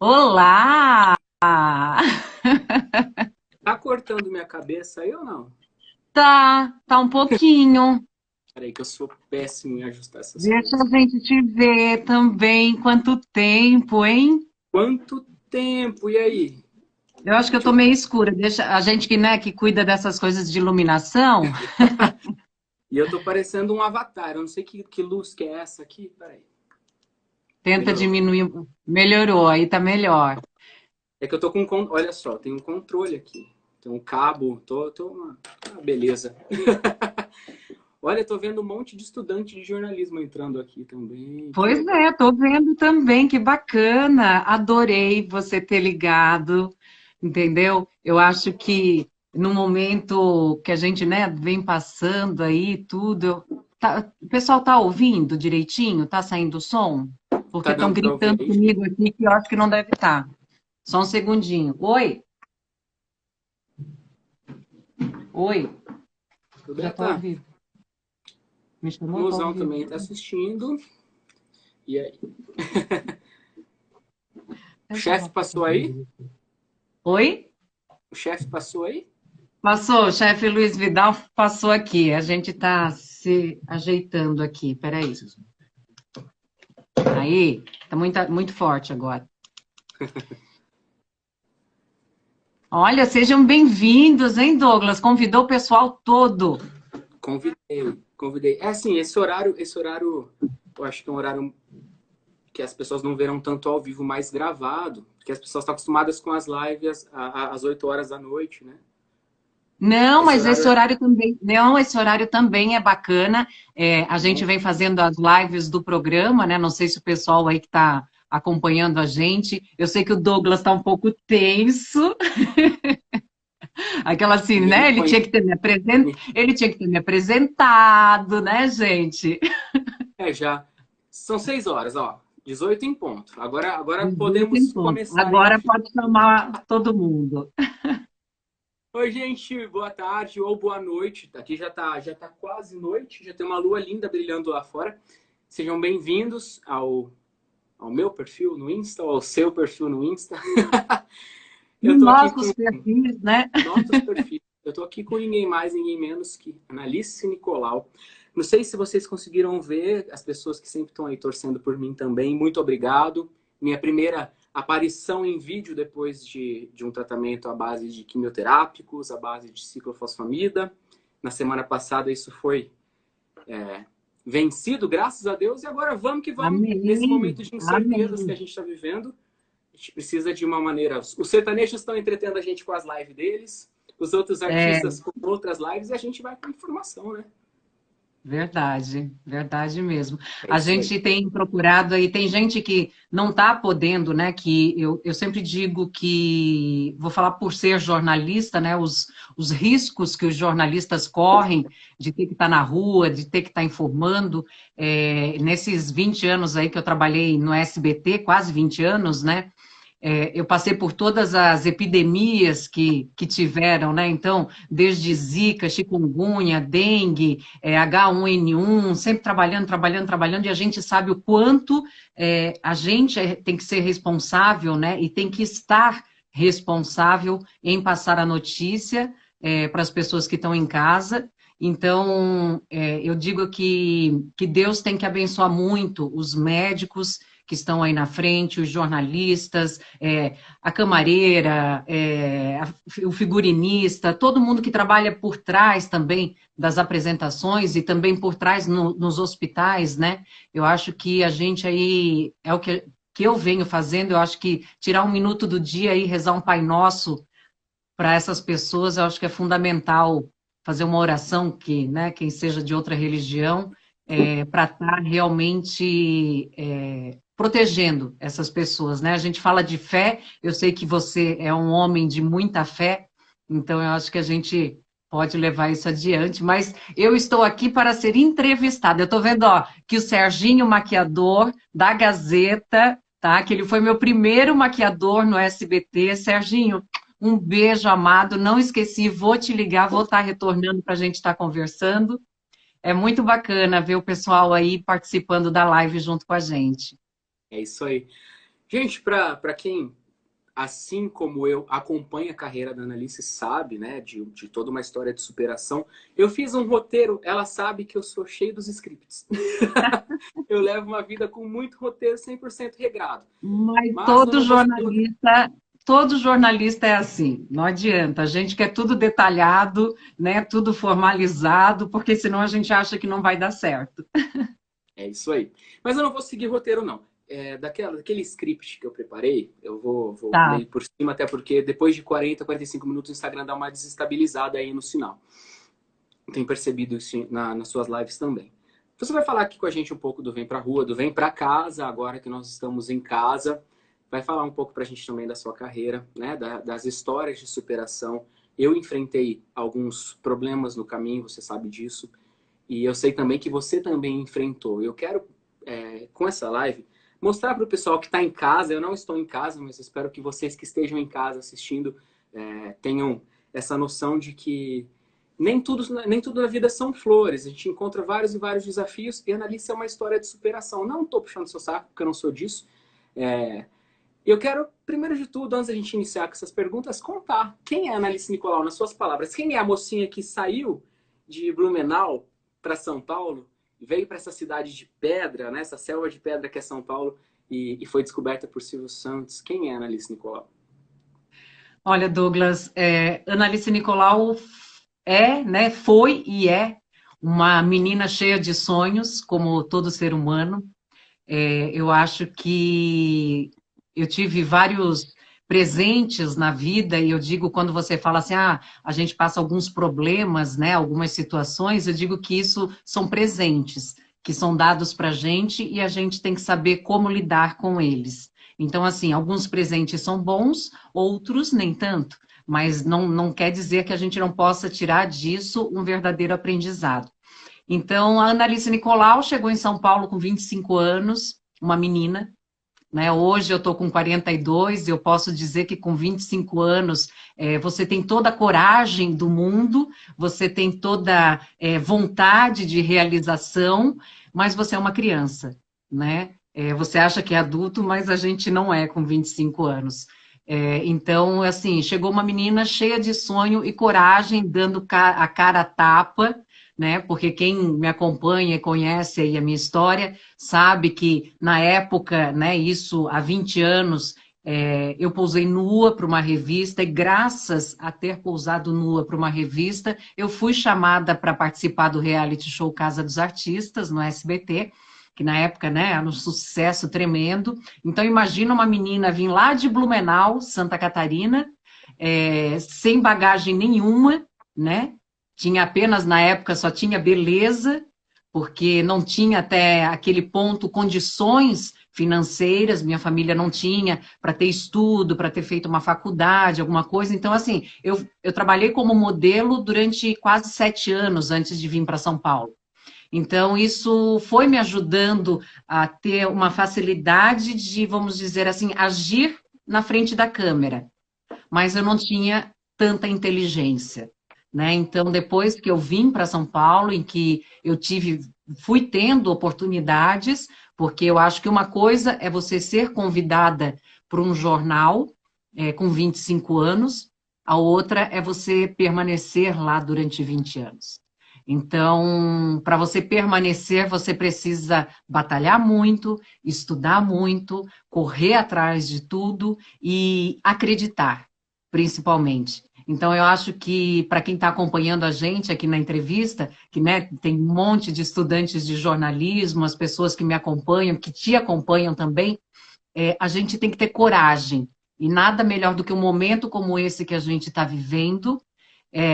Olá! Tá cortando minha cabeça aí ou não? Tá um pouquinho. Peraí, que eu sou péssimo em ajustar essas Deixa coisas. a gente te ver também. Quanto tempo, hein? Quanto tempo? E aí? Eu acho que eu Deixa tô eu- meio escura. Deixa a gente que, né, que cuida dessas coisas de iluminação, E eu tô parecendo um avatar. Eu não sei que luz que é essa aqui. Peraí. tenta Melhorou. diminuir. Melhorou, aí tá melhor. É que eu tô com. Olha só, tem um controle aqui. Tem um cabo. Tô uma beleza. Olha, eu tô vendo um monte de estudante de jornalismo entrando aqui também. Que Pois legal. é, tô vendo também, que bacana. Adorei você ter ligado, entendeu? Eu acho que no momento que a gente, né, vem passando aí tudo, o pessoal tá ouvindo direitinho? Tá saindo o som? Porque Tá estão dando pra ouvir gritando aí, Gi? comigo aqui que eu acho que não deve estar. Só um segundinho. Oi, oi, Tudo já bem, tá ao tá? vivo. Me chamou, tá ao Mozão vivo. também tá assistindo. E aí? O Deixa eu chefe baixar passou aí? Oi? O chefe passou aí? Passou, o chefe Luiz Vidal passou aqui. A gente está se ajeitando aqui. Peraí. Aí, tá muito forte agora. Olha, sejam bem-vindos, hein, Douglas? Convidou o pessoal todo. Convidei. É assim, esse horário, eu acho que é um horário que as pessoas não verão tanto ao vivo, mais gravado, porque as pessoas estão acostumadas com as lives às 8 horas da noite, né? Não, Esse mas horário esse é horário também, não, esse horário também é bacana. É, a gente bom. vem fazendo as lives do programa, né? Não sei se o pessoal aí que está acompanhando a gente. Eu sei que o Douglas está um pouco tenso. Aquela assim, Ninguém me né? conhece. Ele tinha que ter me apresentado, né, gente? É, já. São 6 horas, ó. 18 em ponto. Agora 18 em podemos ponto. começar, Agora enfim. pode chamar todo mundo. Oi, gente, boa tarde ou boa noite. Aqui já tá quase noite, já tem uma lua linda brilhando lá fora. Sejam bem-vindos ao meu perfil no Insta, ou ao seu perfil no Insta. E Eu tô aqui com nossos perfis, né? nossos perfis. Eu tô aqui com ninguém mais, ninguém menos que Analice Nicolau. Não sei se vocês conseguiram ver, as pessoas que sempre estão aí torcendo por mim também, muito obrigado. Minha primeira aparição em vídeo depois de um tratamento à base de quimioterápicos, à base de ciclofosfamida. Na semana passada isso foi vencido, graças a Deus, e agora vamos que vamos. Nesse Amém. momento de incertezas que a Amém. gente está vivendo, a gente precisa de uma maneira. Os sertanejos estão entretendo a gente com as lives deles, os outros É, artistas com outras lives, e a gente vai com informação, né? verdade, verdade mesmo. É A isso aí. gente tem procurado aí, tem gente que não está podendo, né? Que eu sempre digo que, vou falar por ser jornalista, né? Os riscos que os jornalistas correm de ter que estar na rua, de ter que estar informando. Nesses 20 anos aí que eu trabalhei no SBT, quase 20 anos, né? Eu passei por todas as epidemias que tiveram, né? Então, desde Zika, chikungunya, dengue, H1N1, sempre trabalhando, trabalhando, trabalhando, e a gente sabe o quanto a gente tem que ser responsável, né? E tem que estar responsável em passar a notícia para as pessoas que estão em casa. Então, eu digo que Deus tem que abençoar muito os médicos que estão aí na frente, os jornalistas, a camareira, o figurinista, todo mundo que trabalha por trás também das apresentações e também por trás nos hospitais, né? Eu acho que a gente aí é o que eu venho fazendo, eu acho que tirar um minuto do dia e rezar um Pai Nosso para essas pessoas, eu acho que é fundamental fazer uma oração que, né, quem seja de outra religião, para estar realmente protegendo essas pessoas, né? A gente fala de fé, eu sei que você é um homem de muita fé, então eu acho que a gente pode levar isso adiante, mas eu estou aqui para ser entrevistada. Eu estou vendo, ó, que o Serginho Maquiador, da Gazeta, tá? Que ele foi meu primeiro maquiador no SBT. Serginho, um beijo, amado. Não esqueci, vou te ligar, vou estar retornando para a gente estar conversando. É muito bacana ver o pessoal aí participando da live junto com a gente. É isso aí. Gente, para quem, assim como eu, acompanha a carreira da Annalise, sabe, né, de toda uma história de superação, eu fiz um roteiro, ela sabe que eu sou cheio dos scripts. Eu levo uma vida com muito roteiro 100% regrado. Mas Mas eu não vou seguir o roteiro. todo jornalista é assim, não adianta. A gente quer tudo detalhado, né, tudo formalizado, porque senão a gente acha que não vai dar certo. É isso aí. Mas eu não vou seguir roteiro, não. Daquele script que eu preparei, eu vou Tá. ler por cima, até porque depois de 40, 45 minutos o Instagram dá uma desestabilizada aí no sinal. Tenho percebido isso nas suas lives também. Você vai falar aqui com a gente um pouco do Vem Pra Rua, do Vem Pra Casa, agora que nós estamos em casa. Vai falar um pouco pra gente também da sua carreira, né? Das histórias de superação. Eu enfrentei alguns problemas no caminho, você sabe disso. E eu sei também que você também enfrentou. Eu quero, com essa live, mostrar para o pessoal que está em casa. Eu não estou em casa, mas espero que vocês que estejam em casa assistindo tenham essa noção de que nem tudo na vida são flores. A gente encontra vários e vários desafios. E a Annalise é uma história de superação. Não estou puxando seu saco, porque eu não sou disso. Eu quero, primeiro de tudo, antes da gente iniciar com essas perguntas, contar quem é a Annalise Nicolau, nas suas palavras. Quem é a mocinha que saiu de Blumenau para São Paulo, veio para essa cidade de pedra, né, essa selva de pedra que é São Paulo, e foi descoberta por Silvio Santos. Quem é a Annalise Nicolau? Olha, Douglas, Annalise Nicolau né, foi e é uma menina cheia de sonhos, como todo ser humano. Eu acho que eu tive vários presentes na vida, e eu digo, quando você fala assim, a gente passa alguns problemas, né, algumas situações, eu digo que isso são presentes, que são dados para a gente e a gente tem que saber como lidar com eles. Então, assim, alguns presentes são bons, outros nem tanto, mas não quer dizer que a gente não possa tirar disso um verdadeiro aprendizado. Então, a Annalise Nicolau chegou em São Paulo com 25 anos, uma menina, né? Hoje eu estou com 42, eu posso dizer que com 25 anos você tem toda a coragem do mundo, você tem toda vontade de realização, mas você é uma criança, né? Você acha que é adulto, mas a gente não é com 25 anos. Então, assim, chegou uma menina cheia de sonho e coragem, dando a cara a tapa, né? Porque quem me acompanha e conhece aí a minha história sabe que na época, né, isso há 20 anos, eu pousei nua para uma revista e graças a ter pousado nua para uma revista, eu fui chamada para participar do reality show Casa dos Artistas, no SBT, que na época, né, era um sucesso tremendo. Então, imagina uma menina vir lá de Blumenau, Santa Catarina, sem bagagem nenhuma, né? Tinha apenas, na época, só tinha beleza, porque não tinha até aquele ponto condições financeiras, minha família não tinha para ter estudo, para ter feito uma faculdade, alguma coisa. Então, assim, eu trabalhei como modelo durante quase 7 anos antes de vir para São Paulo. Então, isso foi me ajudando a ter uma facilidade de, vamos dizer assim, agir na frente da câmera. Mas eu não tinha tanta inteligência, né? Então, depois que eu vim para São Paulo, em que fui tendo oportunidades, porque eu acho que uma coisa é você ser convidada para um jornal com 25 anos, a outra é você permanecer lá durante 20 anos. Então, para você permanecer, você precisa batalhar muito, estudar muito, correr atrás de tudo e acreditar, principalmente. Então, eu acho que, para quem está acompanhando a gente aqui na entrevista, que né, tem um monte de estudantes de jornalismo, as pessoas que me acompanham, que te acompanham também, a gente tem que ter coragem. E nada melhor do que um momento como esse que a gente está vivendo,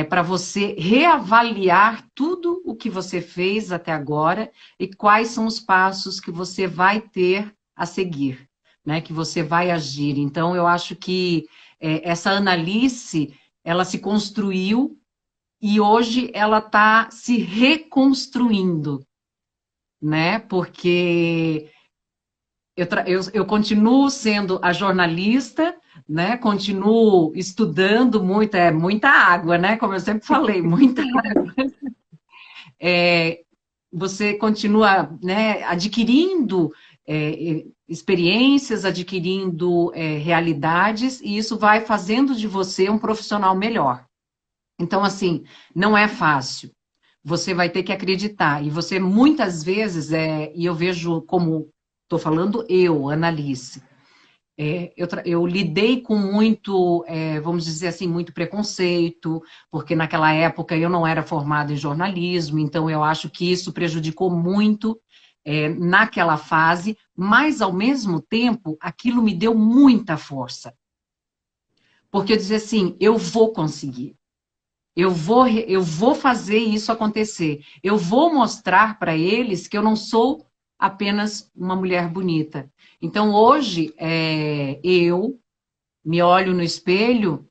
para você reavaliar tudo o que você fez até agora e quais são os passos que você vai ter a seguir, né? Que você vai agir. Então, eu acho que essa Annalise, ela se construiu e hoje ela está se reconstruindo, né? Porque eu continuo sendo a jornalista, né? Continuo estudando muito, muita água, né? Como eu sempre falei, muita água. Você continua, né, adquirindo experiências, adquirindo realidades, e isso vai fazendo de você um profissional melhor. Então, assim, não é fácil. Você vai ter que acreditar. E você, muitas vezes, e eu vejo como, estou falando eu, Analice, eu lidei com muito, vamos dizer assim, muito preconceito, porque naquela época eu não era formada em jornalismo, então eu acho que isso prejudicou muito naquela fase, mas ao mesmo tempo aquilo me deu muita força. Porque eu dizia assim, eu vou conseguir. Eu vou fazer isso acontecer. Eu vou mostrar para eles que eu não sou apenas uma mulher bonita. Então, hoje, eu me olho no espelho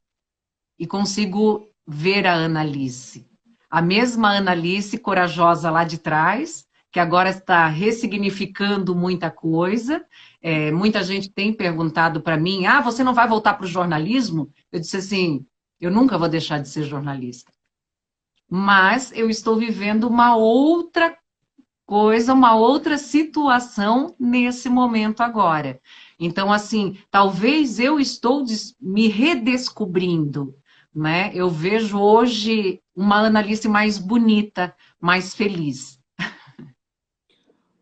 e consigo ver a Analice. A mesma Analice corajosa lá de trás, que agora está ressignificando muita coisa. Muita gente tem perguntado para mim, você não vai voltar para o jornalismo? Eu disse assim, eu nunca vou deixar de ser jornalista. Mas eu estou vivendo uma outra coisa, uma outra situação nesse momento agora. Então, assim, talvez eu estou me redescobrindo, né? Eu vejo hoje uma Analice mais bonita, mais feliz.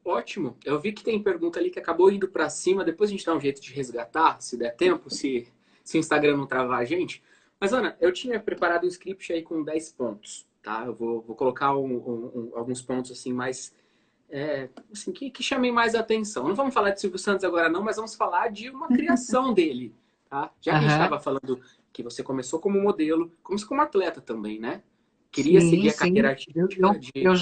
Ótimo. Eu vi que tem pergunta ali que acabou indo para cima. Depois a gente dá um jeito de resgatar, se der tempo, se o Instagram não travar a gente. Mas, Ana, eu tinha preparado um script aí com 10 pontos, tá? Eu vou colocar alguns pontos assim mais... assim, que chamem mais atenção. Não vamos falar de Silvio Santos agora não, mas vamos falar de uma criação dele, tá? Já que a gente estava falando que você começou como modelo, começou como atleta também, né? Queria Sim, seguir a sim. carreira artística Eu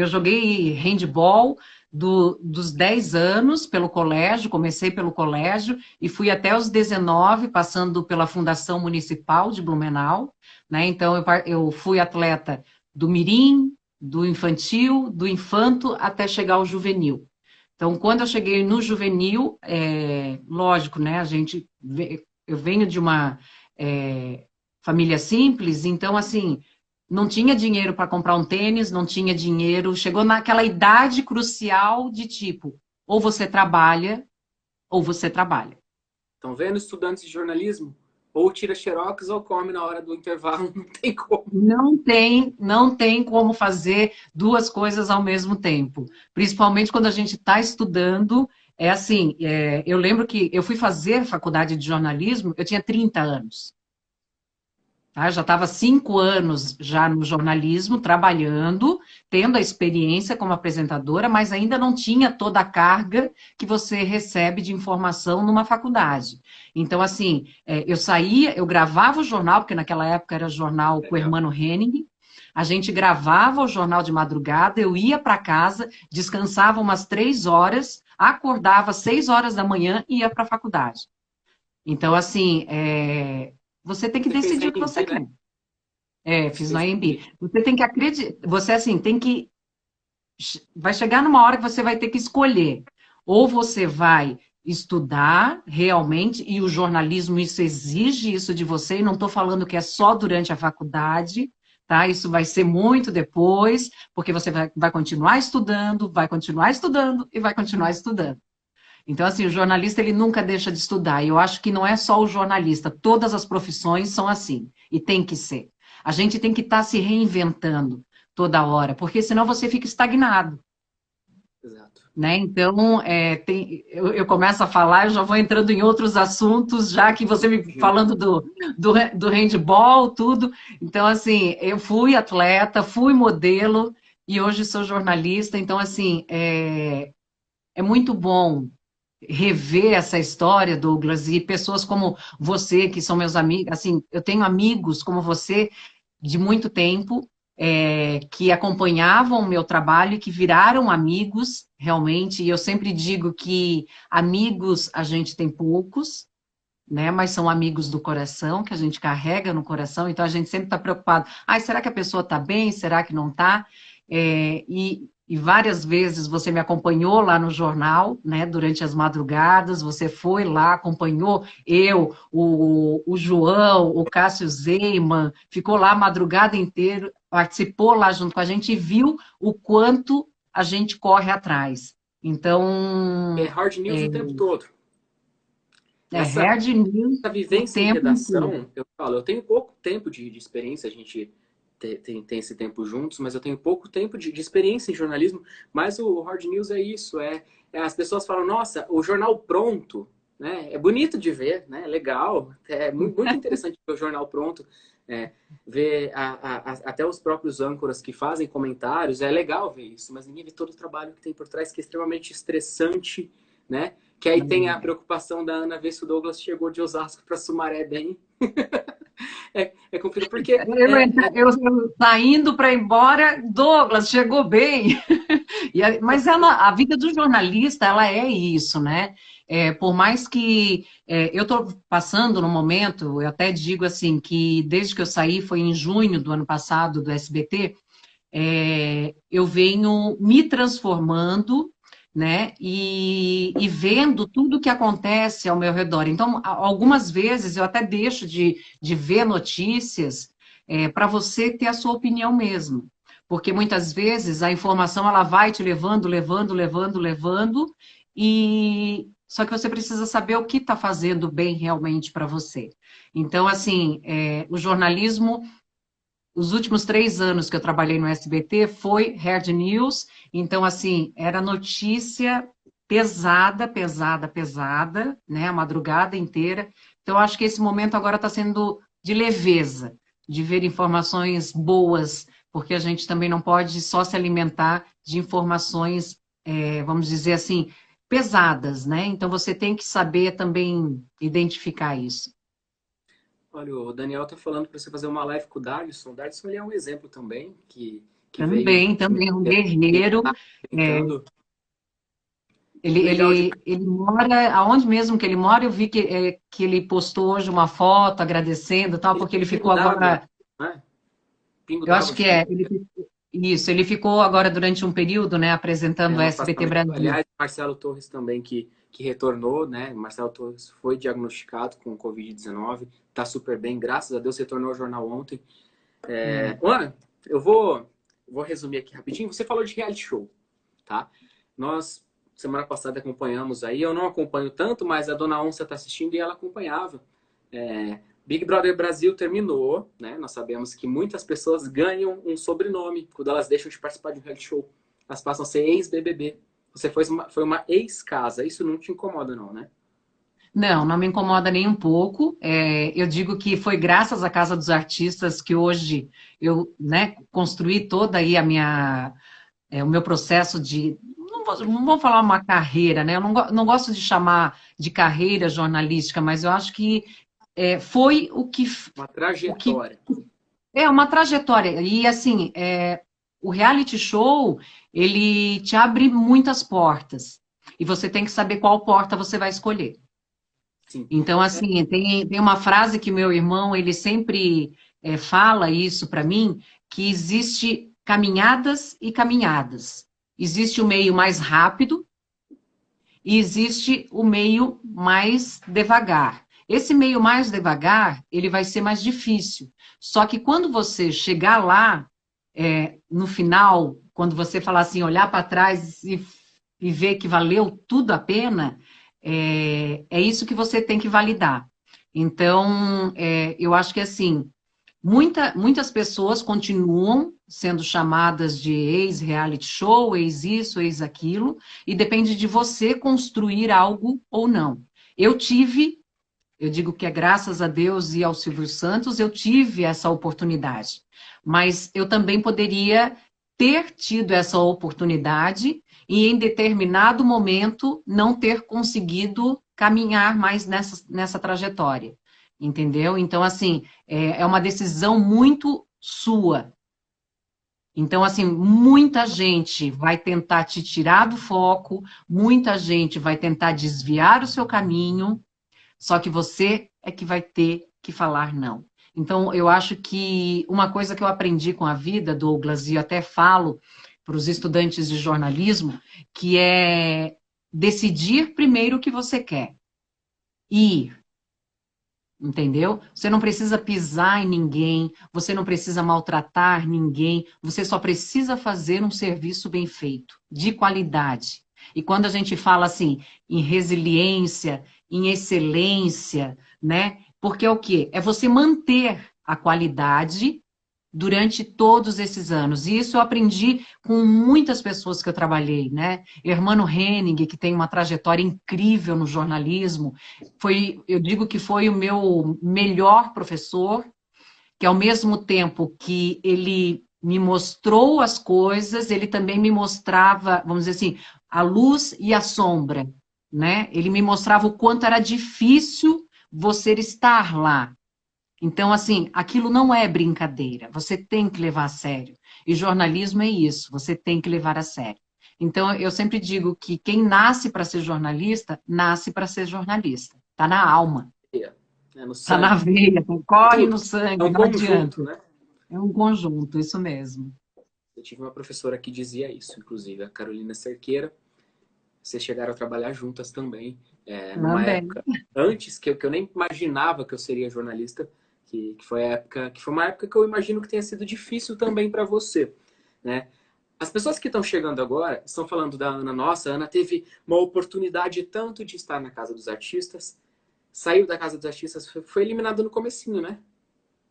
joguei handball dos 10 anos pelo colégio, comecei pelo colégio e fui até os 19, passando pela Fundação Municipal de Blumenau, né? Então, eu fui atleta do mirim, do infantil, do infanto, até chegar ao juvenil. Então, quando eu cheguei no juvenil, lógico, né? Eu venho de uma família simples, então, assim, não tinha dinheiro para comprar um tênis, não tinha dinheiro. Chegou naquela idade crucial de tipo, ou você trabalha, ou você trabalha. Estão vendo, estudantes de jornalismo? Ou tira xerox ou come na hora do intervalo, não tem como. Não tem como fazer duas coisas ao mesmo tempo. Principalmente quando a gente está estudando. É assim, eu lembro que eu fui fazer faculdade de jornalismo, eu tinha 30 anos. Tá? Já estava 5 anos já no jornalismo, trabalhando, tendo a experiência como apresentadora, mas ainda não tinha toda a carga que você recebe de informação numa faculdade. Então, assim, eu saía, eu gravava o jornal, porque naquela época era jornal com o Hermano Henning, a gente gravava o jornal de madrugada, eu ia para casa, descansava umas 3 horas, acordava às 6 horas da manhã e ia para a faculdade. Então, assim, você tem que decidir o que você quer. Fiz no AMB. Você tem que acreditar, você assim, vai chegar numa hora que você vai ter que escolher. Ou você vai estudar realmente, e o jornalismo isso exige isso de você, e não estou falando que é só durante a faculdade, tá? Isso vai ser muito depois, porque você vai continuar estudando, vai continuar estudando e vai continuar estudando. Então, assim, o jornalista, ele nunca deixa de estudar. E eu acho que não é só o jornalista, todas as profissões são assim. E tem que ser. A gente tem que estar se reinventando toda hora, porque senão você fica estagnado. Exato. Né? Então, eu começo a falar, eu já vou entrando em outros assuntos, já que você me falando do handball, tudo. Então, assim, eu fui atleta, fui modelo, e hoje sou jornalista. Então, assim, é muito bom rever essa história, Douglas, e pessoas como você, que são meus amigos, assim, eu tenho amigos como você de muito tempo, que acompanhavam o meu trabalho e que viraram amigos, realmente, e eu sempre digo que amigos a gente tem poucos, né, mas são amigos do coração, que a gente carrega no coração, então a gente sempre está preocupado, será que a pessoa está bem, será que não está? E várias vezes você me acompanhou lá no jornal, né, durante as madrugadas, você foi lá, acompanhou eu, o João, o Cássio Zeiman, ficou lá a madrugada inteira, participou lá junto com a gente e viu o quanto a gente corre atrás. É Então, hard news o tempo todo. é Essa, hard news essa o vivência em tempo inteiro. redação, eu falo, eu tenho pouco tempo de experiência, a gente tem esse tempo juntos, mas eu tenho pouco tempo de experiência em jornalismo, mas o hard news é isso, as pessoas falam, nossa, o jornal pronto, né, é bonito de ver, né, é legal, é muito interessante ver o jornal pronto, ver até os próprios âncoras que fazem comentários, é legal ver isso, mas ninguém vê todo o trabalho que tem por trás, que é extremamente estressante, né, que aí tem a preocupação da Ana ver se o Douglas chegou de Osasco para Sumaré bem. É complicado, porque Eu saindo para ir embora, Douglas, chegou bem. Mas a vida do jornalista, ela é isso, né? Por mais que eu estou passando no momento, eu até digo assim, que desde que eu saí, foi em junho do ano passado, do SBT, eu venho me transformando, né, e vendo tudo o que acontece ao meu redor. Então, algumas vezes eu até deixo de ver notícias para você ter a sua opinião mesmo. Porque muitas vezes a informação ela vai te levando, levando, levando, levando, e só que você precisa saber o que está fazendo bem realmente para você. Então, assim, o jornalismo os últimos 3 anos que eu trabalhei no SBT foi Hard News, então, assim, era notícia pesada, pesada, pesada, né, a madrugada inteira. Então, acho que esse momento agora está sendo de leveza, de ver informações boas, porque a gente também não pode só se alimentar de informações, vamos dizer assim, pesadas, né? Então, você tem que saber também identificar isso. olha, o Daniel tá falando para você fazer uma live com o Darlison. O Darlison ele é um exemplo também, que veio Também, de um também, um guerreiro. é, tentando. Ele, Legal de ele mora, aonde mesmo que ele mora, eu vi que ele postou hoje uma foto agradecendo, e tal, porque ele ficou Pingo d'Água, agora, né? Pingo eu d'Água, acho que acho que isso, ele ficou agora durante um período, né, apresentando o um SBT afastamento. Brasil. Aliás, Marcelo Torres também, que retornou, né? Marcelo Torres foi diagnosticado com Covid-19, tá super bem, graças a Deus, retornou ao jornal ontem. É. Ana, eu vou resumir aqui rapidinho. Você falou de reality show, tá? Nós, semana passada, acompanhamos aí. Eu não acompanho tanto, mas a Dona Onça está assistindo e ela acompanhava. Big Brother Brasil terminou, né? Nós sabemos que muitas pessoas ganham um sobrenome quando elas deixam de participar de um reality show. Elas passam a ser ex-BBB. Você foi uma ex-casa. Isso não te incomoda, não, né? Não, não me incomoda nem um pouco. Eu digo que foi graças à Casa dos Artistas que hoje eu, né, construí toda aí o meu processo de. Não vou falar uma carreira, né? Eu não gosto de chamar de carreira jornalística, mas eu acho que foi Uma o que trajetória. é uma trajetória. E assim, o reality show, ele te abre muitas portas. E você tem que saber qual porta você vai escolher. Sim. Então, assim, tem uma frase que meu irmão, ele sempre fala isso para mim, que existe caminhadas e caminhadas. Existe o meio mais rápido e existe o meio mais devagar. Esse meio mais devagar, ele vai ser mais difícil. Só que quando você chegar lá, no final, quando você falar assim, olhar para trás e ver que valeu tudo a pena, é isso que você tem que validar. Então, eu acho que assim, muitas pessoas continuam sendo chamadas de ex-reality show, ex-isso, ex-aquilo, e depende de você construir algo ou não. Eu digo que é graças a Deus e ao Silvio Santos, eu tive essa oportunidade. Mas eu também poderia ter tido essa oportunidade e, em determinado momento, não ter conseguido caminhar mais nessa trajetória. Entendeu? Então, assim, é uma decisão muito sua. Então, assim, muita gente vai tentar te tirar do foco, muita gente vai tentar desviar o seu caminho, só que você é que vai ter que falar não. Então, eu acho que uma coisa que eu aprendi com a vida, Douglas, e até falo para os estudantes de jornalismo, que é decidir primeiro o que você quer. Ir, entendeu? Você não precisa pisar em ninguém, você não precisa maltratar ninguém, você só precisa fazer um serviço bem feito, de qualidade. E quando a gente fala assim em resiliência, em excelência, né? Porque é o quê? É você manter a qualidade durante todos esses anos. E isso eu aprendi com muitas pessoas que eu trabalhei, né? Hermano Henning, que tem uma trajetória incrível no jornalismo, eu digo que foi o meu melhor professor, que ao mesmo tempo que ele me mostrou as coisas, ele também me mostrava, vamos dizer assim, a luz e a sombra, né? Ele me mostrava o quanto era difícil você estar lá. Então, assim, aquilo não é brincadeira, você tem que levar a sério. E jornalismo é isso, você tem que levar a sério. Então, eu sempre digo que quem nasce para ser jornalista, nasce para ser jornalista. Está na alma, É no está na sangue. veia, corre no Tudo. É sangue, um não conjunto, adianta. né? É um conjunto, isso mesmo. Eu tive uma professora que dizia isso, inclusive, a Carolina Cerqueira. Vocês chegaram a trabalhar juntas também, numa Também. época antes que eu nem imaginava que eu seria jornalista, que foi a época, que foi uma época que eu imagino que tenha sido difícil também para você, né? As pessoas que estão chegando agora estão falando da Ana. Nossa, a Ana teve uma oportunidade tanto de estar na Casa dos Artistas, saiu da Casa dos Artistas, foi eliminado no comecinho, né?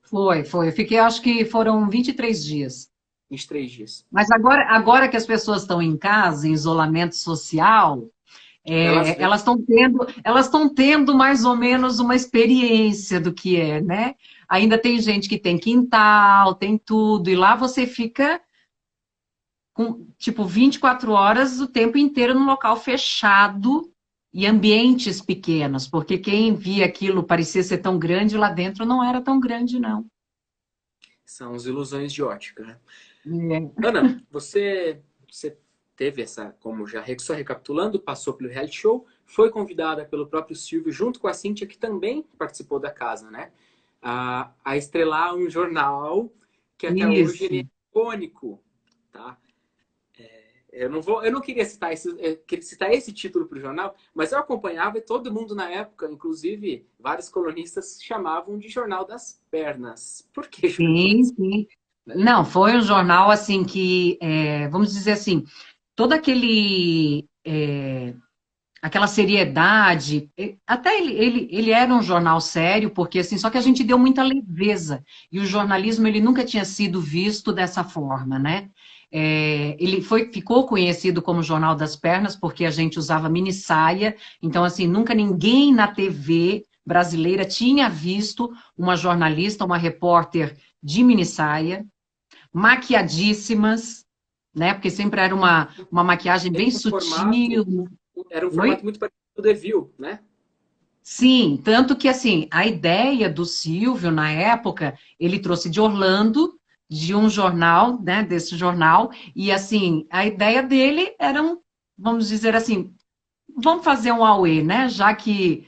Foi. Eu fiquei, acho que foram 23 dias. 23 dias. Mas agora que as pessoas estão em casa, em isolamento social, Elas vêm. elas estão tendo mais ou menos uma experiência do que é, né? Ainda tem gente que tem quintal, tem tudo, e lá você fica com, tipo, 24 horas o tempo inteiro num local fechado e ambientes pequenos, porque quem via aquilo parecia ser tão grande, lá dentro não era tão grande, não. São as ilusões de ótica, né? É. Ana, você teve essa, como já só recapitulando, passou pelo reality show, foi convidada pelo próprio Silvio, junto com a Cíntia, que também participou da casa, né? A estrelar um jornal que até hoje ele é Isso. icônico, tá? Eu não queria queria citar esse título para o jornal, mas eu acompanhava e todo mundo na época, inclusive vários colunistas, chamavam de Jornal das Pernas. Por que Jornal Sim, das sim. Não, foi um jornal assim que, vamos dizer assim, todo aquela seriedade, até ele era um jornal sério, porque assim, só que a gente deu muita leveza, e o jornalismo ele nunca tinha sido visto dessa forma, né? Ficou conhecido como Jornal das Pernas, porque a gente usava mini saia, então assim, nunca ninguém na TV brasileira tinha visto uma jornalista, uma repórter de mini saia, maquiadíssimas, né? Porque sempre era uma maquiagem bem mesmo formato? sutil. Era um formato Oi? muito parecido com o The View, né? Sim, tanto que assim, a ideia do Silvio na época, ele trouxe de Orlando, de um jornal, né, desse jornal, e assim, a ideia dele era vamos dizer assim, vamos fazer um auê, né? Já que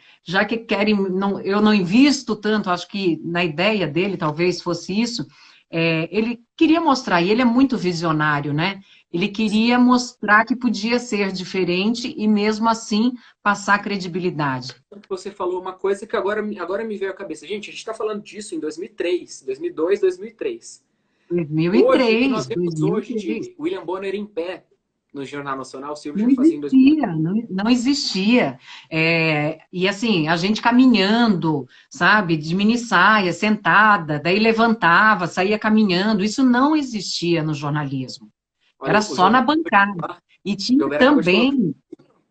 querem, não, eu não invisto tanto, acho que na ideia dele talvez fosse isso. Ele queria mostrar, e ele é muito visionário, né? Ele queria mostrar que podia ser diferente e mesmo assim passar credibilidade. Você falou uma coisa que agora me veio à cabeça. Gente, a gente está falando disso em 2003, 2002, 2003. Hoje, o que 2003, nós vemos hoje 2003. de William Bonner em pé no Jornal Nacional, o Silvio Não já fazia em 2000. existia, não existia. E assim, a gente caminhando, sabe, de mini saia, sentada, daí levantava, saía caminhando. Isso não existia no jornalismo. Olha, Era o só Jobera na acabou de bancada. falar, E o tinha Jobera acabou de falar também,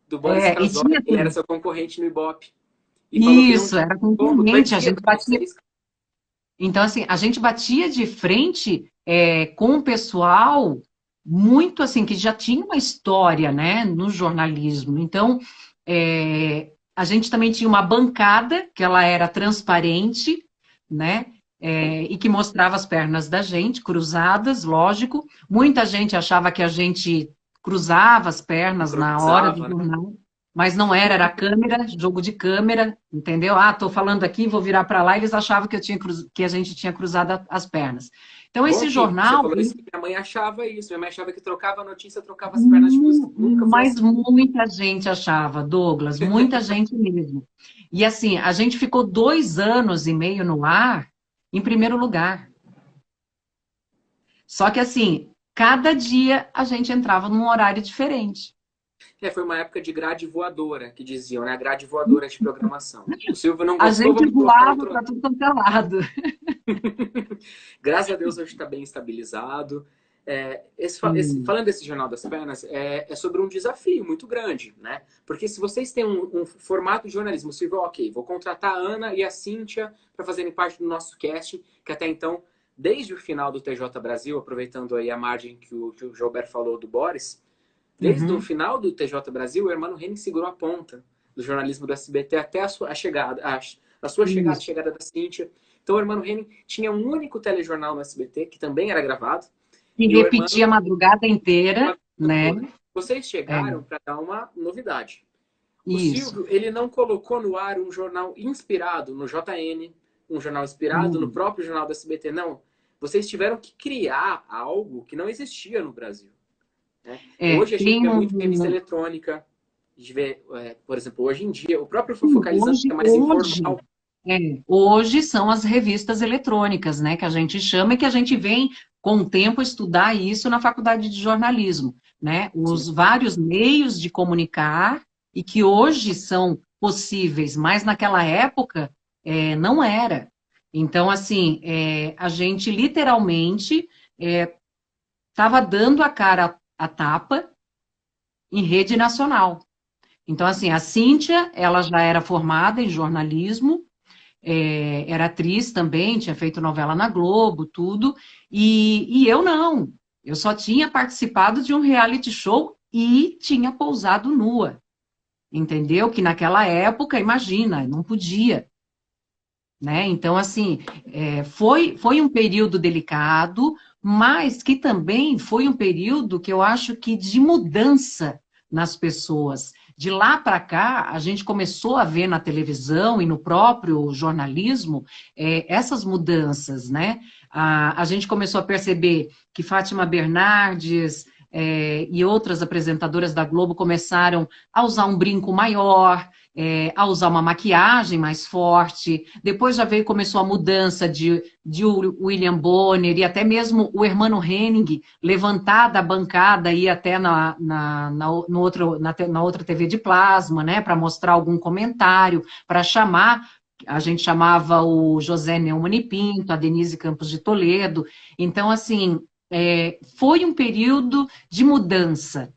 do Boris e Casoy, tinha que era seu concorrente no Ibope. E falou que não isso, tinha era como, concorrente, a doedia gente para batia. vocês. Então, assim, a gente batia de frente com o pessoal muito assim, que já tinha uma história, né, no jornalismo. Então, a gente também tinha uma bancada, que ela era transparente, né, e que mostrava as pernas da gente, cruzadas, lógico. Muita gente achava que a gente cruzava as pernas na hora do Improvisava, né? jornal, mas não era câmera, jogo de câmera, entendeu? Ah, estou falando aqui, vou virar para lá, eles achavam que a gente tinha cruzado as pernas. Então, Bom esse que você jornal, falou isso, que minha mãe achava isso. Minha mãe achava que trocava a notícia, trocava as pernas de música. Nunca foi mas assim. muita gente achava, Douglas, muita gente mesmo. E assim, a gente ficou 2 anos e meio no ar, em primeiro lugar. Só que assim, cada dia a gente entrava num horário diferente. Foi uma época de grade voadora, que diziam, né? A grade voadora de programação. O Silvio não A gostou, gente vamos colocar voava outro. para tudo quanto é lado. Graças a Deus hoje está bem estabilizado. Sim. Falando desse Jornal das Penas, é sobre um desafio muito grande, né? Porque se vocês têm um formato de jornalismo, Silvio, ok, vou contratar a Ana e a Cíntia para fazerem parte do nosso casting, que até então, desde o final do TJ Brasil, aproveitando aí a margem que o Gilberto falou do Boris, desde o Uhum. final do TJ Brasil, o Hermano Henning segurou a ponta do jornalismo do SBT até a chegada, a sua chegada, a Isso. chegada da Cíntia. Então, o Hermano Henning tinha um único telejornal no SBT, que também era gravado, E e o repetia Hermano a madrugada inteira, uma coisa né? toda. Vocês É, chegaram para dar uma novidade. O isso. Silvio, ele não colocou no ar um jornal inspirado no JN, um jornal inspirado no Hum. próprio jornal do SBT, não. Vocês tiveram que criar algo que não existia no Brasil, né? Hoje a gente Tem vê muito revista um. eletrônica, a gente vê, por exemplo, hoje em dia, o próprio Fofocalizando, que Hoje, é mais hoje, informal. hoje são as revistas eletrônicas, né? Que a gente chama e que a gente vem, com o tempo, estudar isso na faculdade de jornalismo, né? Sim, Os vários meios de comunicar e que hoje são possíveis, mas naquela época não era. Então, assim, a gente literalmente estava dando a cara a tapa em rede nacional. Então, assim, a Cíntia, ela já era formada em jornalismo, era atriz também, tinha feito novela na Globo, tudo, e eu não. Eu só tinha participado de um reality show e tinha pousado nua, entendeu? Que naquela época, imagina, não podia, né? Então, assim, foi um período delicado, mas que também foi um período que eu acho que de mudança nas pessoas. De lá para cá, a gente começou a ver na televisão e no próprio jornalismo essas mudanças, né? A gente começou a perceber que Fátima Bernardes e outras apresentadoras da Globo começaram a usar um brinco maior, a usar uma maquiagem mais forte. Depois já veio, começou a mudança de William Bonner e até mesmo o Hermano Henning levantar da bancada e ir até na outra TV de plasma, né, para mostrar algum comentário, para chamar. A gente chamava o José Neumann e Pinto, a Denise Campos de Toledo. Então, assim, foi um período de mudança,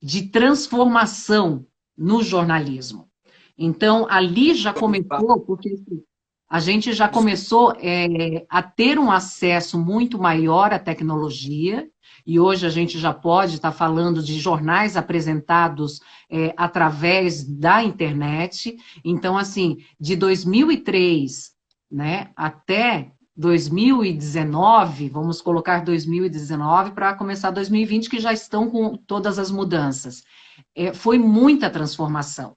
de transformação no jornalismo. Então, ali já começou, porque assim, a gente já desculpa. começou a ter um acesso muito maior à tecnologia, e hoje a gente já pode estar falando de jornais apresentados através da internet. Então, assim, de 2003, né, até 2019, vamos colocar 2019 para começar 2020, que já estão com todas as mudanças. Foi muita transformação.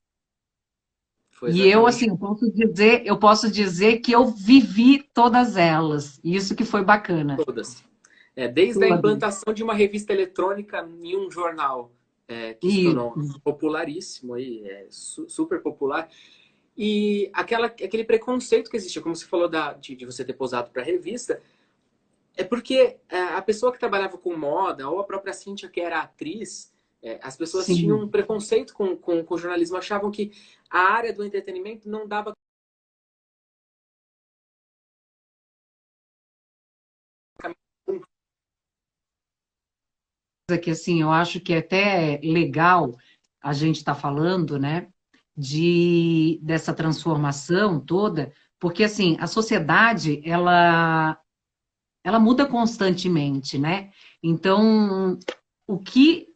Foi E eu, assim, exatamente eu posso dizer que eu vivi todas elas. Isso que foi bacana. todas. Desde a Todas. implantação de uma revista eletrônica em um jornal que se tornou Isso. popularíssimo, aí, super popular. E aquele preconceito que existia, como você falou de você ter posado para a revista, é porque a pessoa que trabalhava com moda, ou a própria Cíntia, que era atriz, as pessoas tinham Sim. um preconceito com o jornalismo, achavam que a área do entretenimento não dava Que assim, eu acho que é até legal a gente estar falando, né, dessa transformação toda, porque assim, a sociedade, ela muda constantemente, né? Então, o que,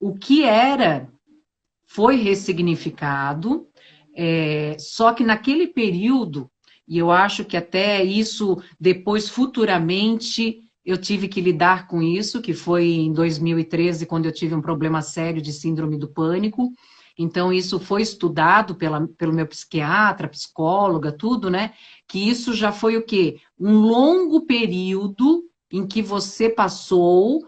o que era foi ressignificado, só que naquele período, e eu acho que até isso depois, futuramente, eu tive que lidar com isso, que foi em 2013, quando eu tive um problema sério de síndrome do pânico. Então, isso foi estudado pelo meu psiquiatra, psicóloga, tudo, né? Que isso já foi o quê? Um longo período em que você passou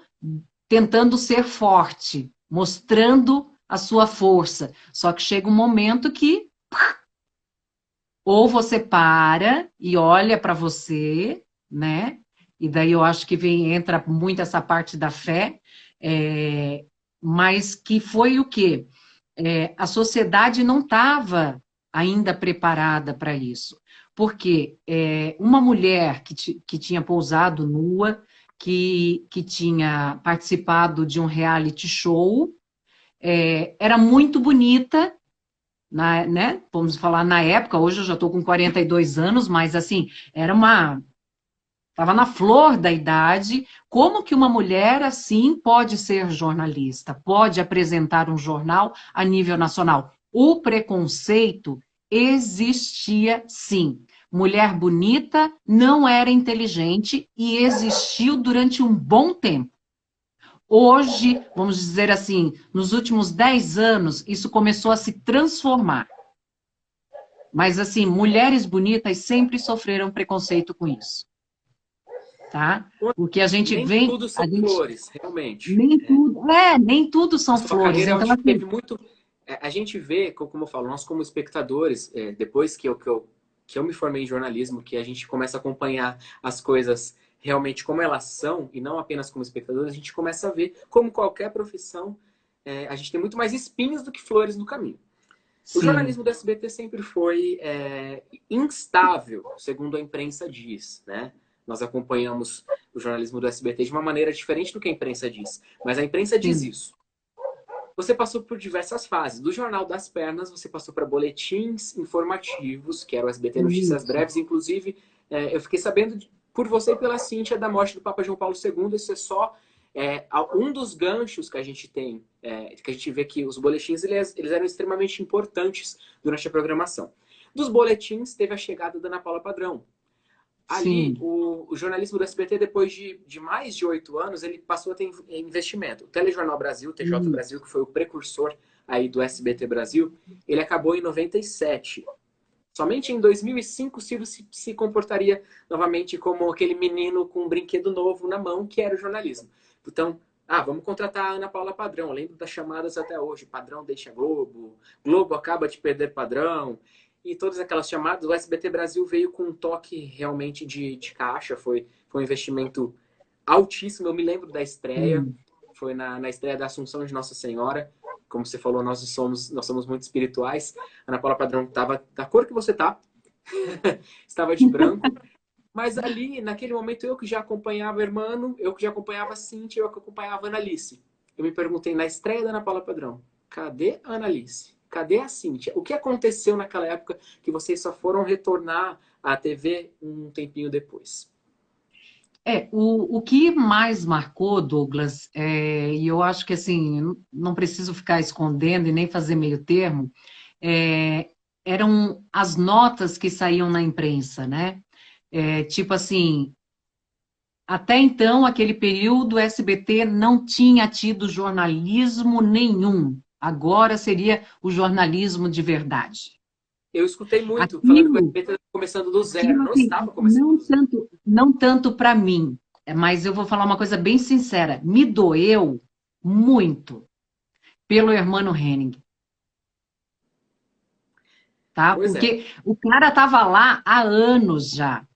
tentando ser forte, mostrando a sua força. Só que chega um momento que ou você para e olha para você, né? E daí eu acho que entra muito essa parte da fé. mas que foi o quê? A sociedade não estava ainda preparada para isso. Porque uma mulher que tinha pousado nua, que tinha participado de um reality show, era muito bonita, né? Vamos falar na época, hoje eu já estou com 42 anos, mas assim, estava na flor da idade. Como que uma mulher assim pode ser jornalista, pode apresentar um jornal a nível nacional? O preconceito existia sim. Mulher bonita não era inteligente e existiu durante um bom tempo. Hoje, vamos dizer assim, nos últimos 10 anos, isso começou a se transformar. Mas, assim, mulheres bonitas sempre sofreram preconceito com isso. Tá? Porque a gente Nem vem... tudo são flores, realmente. Nem tudo A são sua flores. carreira, eu Então, acho que assim, teve muito... A gente vê, como eu falo, nós como espectadores, depois que eu me formei em jornalismo, que a gente começa a acompanhar as coisas realmente como elas são, e não apenas como espectador, a gente começa a ver, como qualquer profissão, a gente tem muito mais espinhos do que flores no caminho. O sim, jornalismo do SBT sempre foi instável, segundo a imprensa diz, né? Nós acompanhamos o jornalismo do SBT de uma maneira diferente do que a imprensa diz, mas a imprensa diz sim. isso. Você passou por diversas fases. Do Jornal das Pernas, você passou para boletins informativos, que era o SBT Notícias Isso. Breves. Inclusive, eu fiquei sabendo por você e pela Cíntia da morte do Papa João Paulo II. Isso é só um dos ganchos que a gente tem, que a gente vê que os boletins eles eram extremamente importantes durante a programação. Dos boletins, teve a chegada da Ana Paula Padrão. Ali, Sim. o jornalismo do SBT, depois de mais de 8 anos, ele passou a ter investimento. O Telejornal Brasil, o TJ Isso. Brasil, que foi o precursor aí do SBT Brasil, ele acabou em 97. Somente em 2005 o Silvio se comportaria novamente como aquele menino com um brinquedo novo na mão, que era o jornalismo. Então, vamos contratar a Ana Paula Padrão. Lembro das chamadas até hoje. Padrão deixa Globo. Globo acaba de perder Padrão. E todas aquelas chamadas, o SBT Brasil veio com um toque realmente de caixa. Foi um investimento altíssimo. Eu me lembro da estreia. Sim. Foi na estreia da Assunção de Nossa Senhora. Como você falou, nós somos muito espirituais. A Ana Paula Padrão estava da cor que você tá. Estava de branco. Mas ali, naquele momento, eu que já acompanhava o Hermano, eu que já acompanhava a Cíntia, eu que acompanhava a Annalise. Eu me perguntei, na estreia da Ana Paula Padrão, cadê a Annalise? Cadê a Cíntia? O que aconteceu naquela época que vocês só foram retornar à TV um tempinho depois? O que mais marcou, Douglas, e eu acho que assim, não preciso ficar escondendo e nem fazer meio termo, eram as notas que saíam na imprensa, né? Tipo assim, até então, aquele período, o SBT não tinha tido jornalismo nenhum. Agora seria o jornalismo de verdade. Eu escutei muito falando que o Aquilo, SBT estava começando do zero. aquilo Não assim, estava começando do zero. não tanto para mim, mas eu vou falar uma coisa bem sincera. Me doeu muito pelo Hermano Henning, tá? Pois é. Porque o cara estava lá há anos já.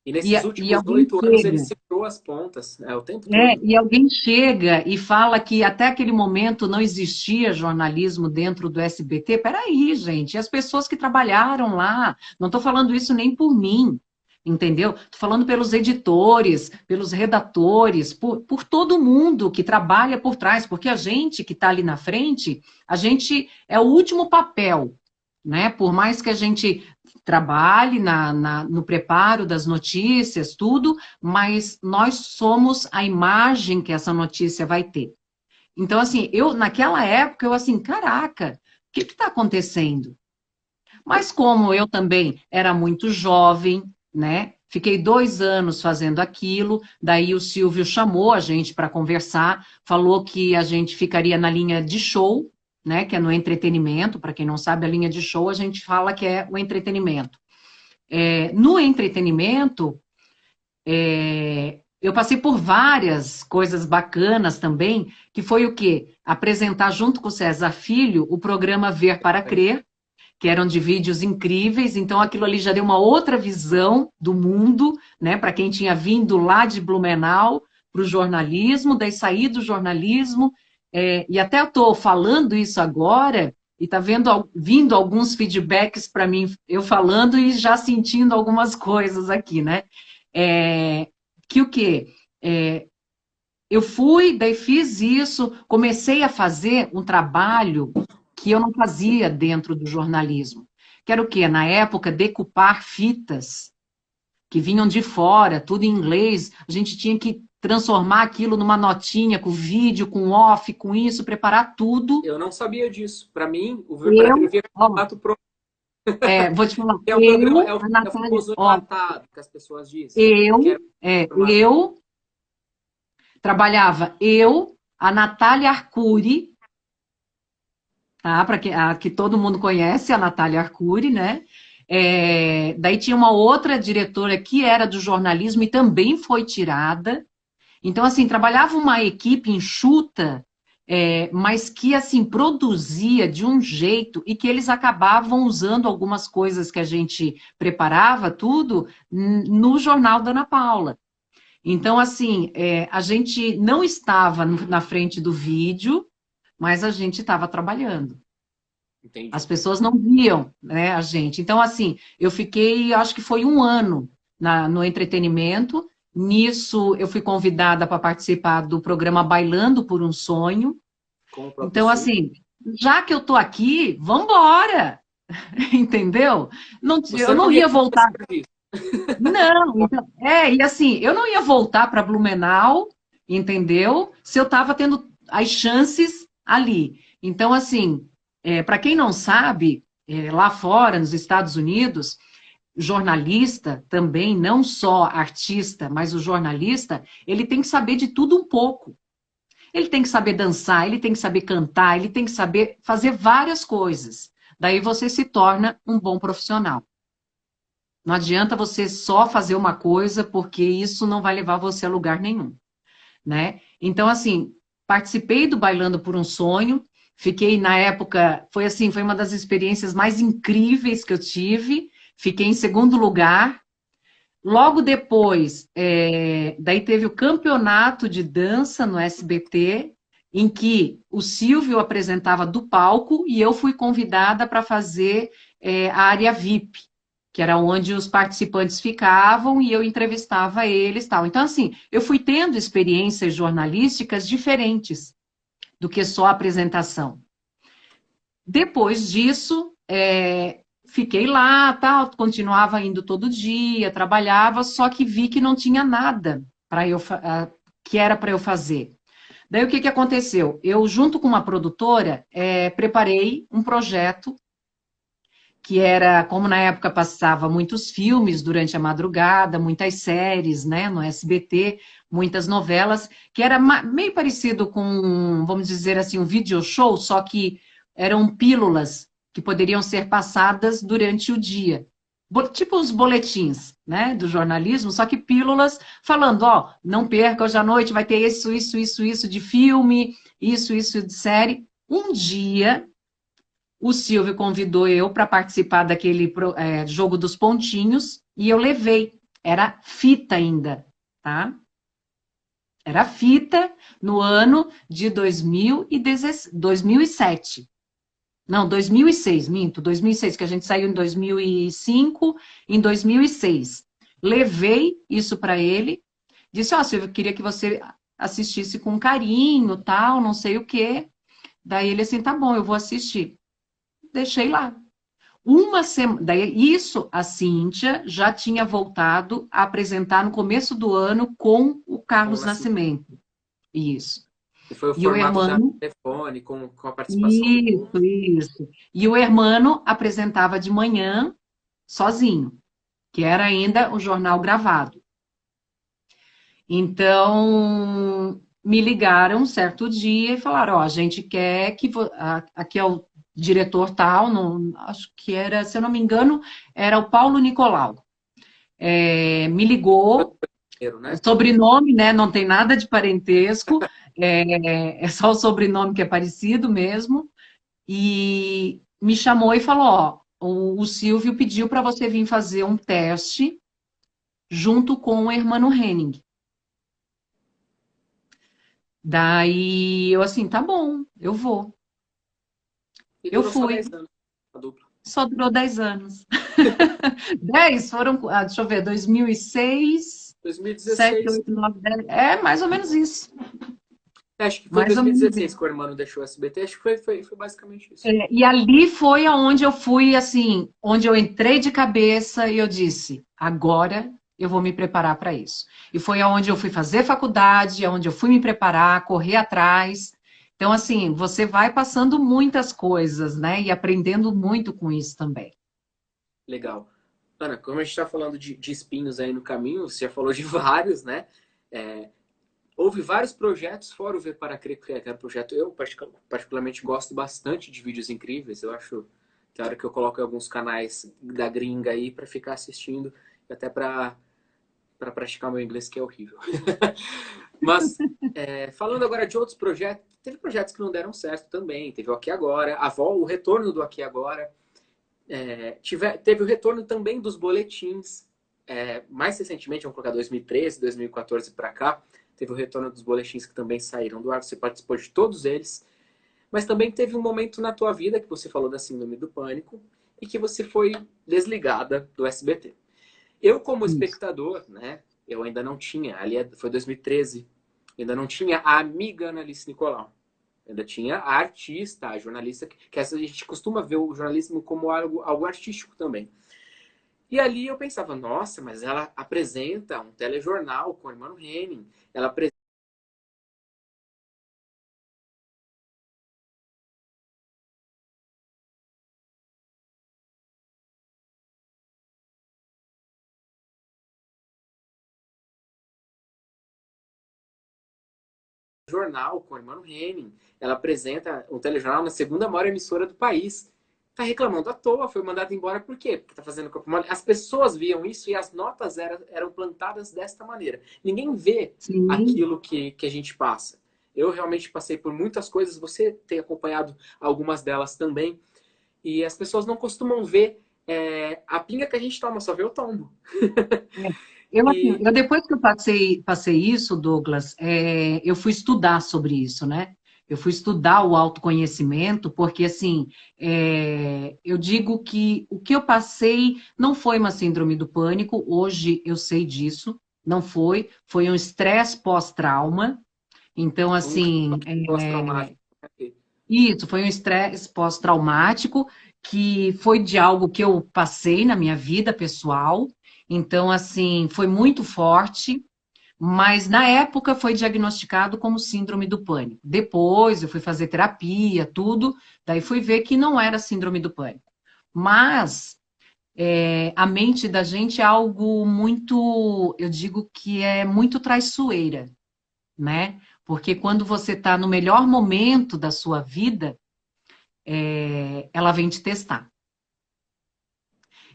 E E, nesses e últimos alguém 8 anos ele chega. segurou as pontas, o tempo todo. E alguém chega e fala que até aquele momento não existia jornalismo dentro do SBT. Peraí, gente, e as pessoas que trabalharam lá, não estou falando isso nem por mim, entendeu? Estou falando pelos editores, pelos redatores, por todo mundo que trabalha por trás, porque a gente que está ali na frente, a gente é o último papel, né? Por mais que a gente trabalhe no preparo das notícias, tudo, mas nós somos a imagem que essa notícia vai ter. Então, assim, naquela época, eu assim, caraca, o que está acontecendo? Mas como eu também era muito jovem, né? Fiquei 2 anos fazendo aquilo, daí o Silvio chamou a gente para conversar, falou que a gente ficaria na linha de show, né? Que é no entretenimento. Para quem não sabe, a linha de show a gente fala que é o entretenimento. No entretenimento, eu passei por várias coisas bacanas também, que foi o quê? Apresentar junto com o César Filho o programa Ver para Crer, que eram de vídeos incríveis. Então aquilo ali já deu uma outra visão do mundo, né? Para quem tinha vindo lá de Blumenau para o jornalismo, daí sair do jornalismo e até eu estou falando isso agora, e está vindo alguns feedbacks para mim, eu falando e já sentindo algumas coisas aqui, né? Que o quê? Eu fui, daí fiz isso, comecei a fazer um trabalho que eu não fazia dentro do jornalismo. Que era o quê? Na época, decupar fitas que vinham de fora, tudo em inglês. A gente tinha que transformar aquilo numa notinha, com vídeo, com off, com isso, preparar tudo. Eu não sabia disso. Para mim, eu Eu, via ó, formato pronto. vou te falar, É o programa, a é o Natália, famoso ó, enlatado que as pessoas dizem. Que era formato. eu trabalhava, a Natália Arcuri, tá? Para que todo mundo conhece, a Natália Arcuri, né? Daí tinha uma outra diretora que era do jornalismo e também foi tirada. Então, assim, trabalhava uma equipe enxuta, mas que, assim, produzia de um jeito e que eles acabavam usando algumas coisas que a gente preparava, tudo, no jornal da Ana Paula. Então, assim, a gente não estava na frente do vídeo, mas a gente estava trabalhando. As Entendi. pessoas não viam, né, a gente. Então, assim, eu fiquei, acho que foi um ano no entretenimento. Nisso, eu fui convidada para participar do programa Bailando por um Sonho. Com o próprio Então, Silvio. assim, já que eu estou aqui, vamos embora, entendeu? Não, eu Você não não ia reclama voltar. disso. Não, então, e assim, eu não ia voltar para Blumenau, entendeu? Se eu estava tendo as chances ali. Então, assim, para quem não sabe, lá fora, nos Estados Unidos, jornalista também, não só artista, mas o jornalista, ele tem que saber de tudo um pouco. Ele tem que saber dançar, ele tem que saber cantar, ele tem que saber fazer várias coisas. Daí você se torna um bom profissional. Não adianta você só fazer uma coisa, porque isso não vai levar você a lugar nenhum, né? Então, assim, participei do Bailando por um Sonho, fiquei na época, foi assim, foi uma das experiências mais incríveis que eu tive, fiquei em segundo lugar. Logo depois, daí teve o campeonato de dança no SBT, em que o Silvio apresentava do palco e eu fui convidada para fazer a área VIP, que era onde os participantes ficavam e eu entrevistava eles, tal. Então, assim, eu fui tendo experiências jornalísticas diferentes do que só a apresentação. Depois disso, fiquei lá, tal, continuava indo todo dia, trabalhava, só que vi que não tinha nada para que era para eu fazer. Daí o que aconteceu? Eu, junto com uma produtora, preparei um projeto que era, como na época passava muitos filmes durante a madrugada, muitas séries, né, no SBT, muitas novelas, que era meio parecido com, vamos dizer assim, um video show, só que eram pílulas que poderiam ser passadas durante o dia. Tipo os boletins, né, do jornalismo, só que pílulas falando, ó, não perca, hoje à noite vai ter isso de filme, isso de série. Um dia, o Silvio convidou eu para participar daquele jogo dos pontinhos e eu levei. Era fita ainda, tá? Era fita no ano de 2007. Não, 2006, minto, 2006, que a gente saiu em 2005, em 2006. Levei isso para ele, disse, ó, Silvio, eu queria que você assistisse com carinho, tal, não sei o quê. Daí ele assim, tá bom, eu vou assistir. Deixei lá. Uma semana, daí isso a Cíntia já tinha voltado a apresentar no começo do ano com o Com o Carlos Nascimento. Nascimento. Isso. E foi o E o formato já Hermano, telefone, com a participação do povo. isso. E o Hermano apresentava de manhã sozinho, que era ainda o jornal gravado. Então, me ligaram um certo dia e falaram, ó, a gente quer que aqui é o diretor tal, não, acho que era, se eu não me engano, era o Paulo Nicolau. Me ligou, Né? sobrenome, né? Não tem nada de parentesco, é só o sobrenome que é parecido mesmo. E me chamou e falou: ó, o Silvio pediu para você vir fazer um teste junto com o Hermano Henning. Daí eu assim, tá bom, eu vou. E Eu durou só fui. 10 anos a dupla. Só durou 10 anos. 10 foram, deixa eu ver, 2006, 7, 2016. 8, 9, 10. É mais ou menos isso. Acho que foi Mais ou menos 2016 isso. que o Hermano deixou o SBT. Acho que foi basicamente isso. E ali foi aonde eu fui, assim, onde eu entrei de cabeça e eu disse, agora eu vou me preparar para isso. E foi aonde eu fui fazer faculdade, aonde eu fui me preparar, correr atrás. Então, assim, você vai passando muitas coisas, né? E aprendendo muito com isso também. Legal. Ana, como a gente está falando de espinhos aí no caminho, você já falou de vários, né? É, houve vários projetos, fora o V para Crer, que era um projeto eu particularmente gosto bastante de vídeos incríveis. Eu acho que a hora que eu coloco em alguns canais da gringa aí para ficar assistindo, e até para praticar meu inglês, que é horrível. Mas, falando agora de outros projetos, teve projetos que não deram certo também. Teve o Aqui Agora, o retorno do Aqui Agora. Teve o retorno também dos boletins. Mais recentemente, vamos colocar 2013, 2014 para cá, teve o retorno dos boletins que também saíram do ar. Você participou de todos eles. Mas também teve um momento na tua vida que você falou da síndrome do pânico e que você foi desligada do SBT. Eu, como Isso. espectador, né, eu ainda não tinha, foi 2013, ainda não tinha a amiga Annalice Nicolau. Ainda tinha a artista, a jornalista, que a gente costuma ver o jornalismo como algo artístico também. E ali eu pensava, nossa, mas ela apresenta um telejornal com o Hermano Henning, ela apresenta um jornal com o Hermano Henning, ela apresenta um telejornal na segunda maior emissora do país. Tá reclamando à toa, foi mandado embora por quê? Porque tá fazendo corpo mole. As pessoas viam isso e as notas eram plantadas desta maneira. Ninguém vê Sim. aquilo que a gente passa. Eu realmente passei por muitas coisas, você tem acompanhado algumas delas também. E as pessoas não costumam ver a pinga que a gente toma, só vê o tombo. Assim, E depois que eu passei isso, Douglas, eu fui estudar sobre isso, né? Eu fui estudar o autoconhecimento, porque, assim, eu digo que o que eu passei não foi uma síndrome do pânico, hoje eu sei disso, não foi, foi um estresse pós-trauma. Então, um assim, pós-traumático. isso, foi um estresse pós-traumático que foi de algo que eu passei na minha vida pessoal. Então, assim, foi muito forte, mas na época foi diagnosticado como síndrome do pânico. Depois eu fui fazer terapia, tudo, daí fui ver que não era síndrome do pânico. Mas a mente da gente é algo muito, eu digo que é muito traiçoeira, né? Porque quando você está no melhor momento da sua vida, ela vem te testar.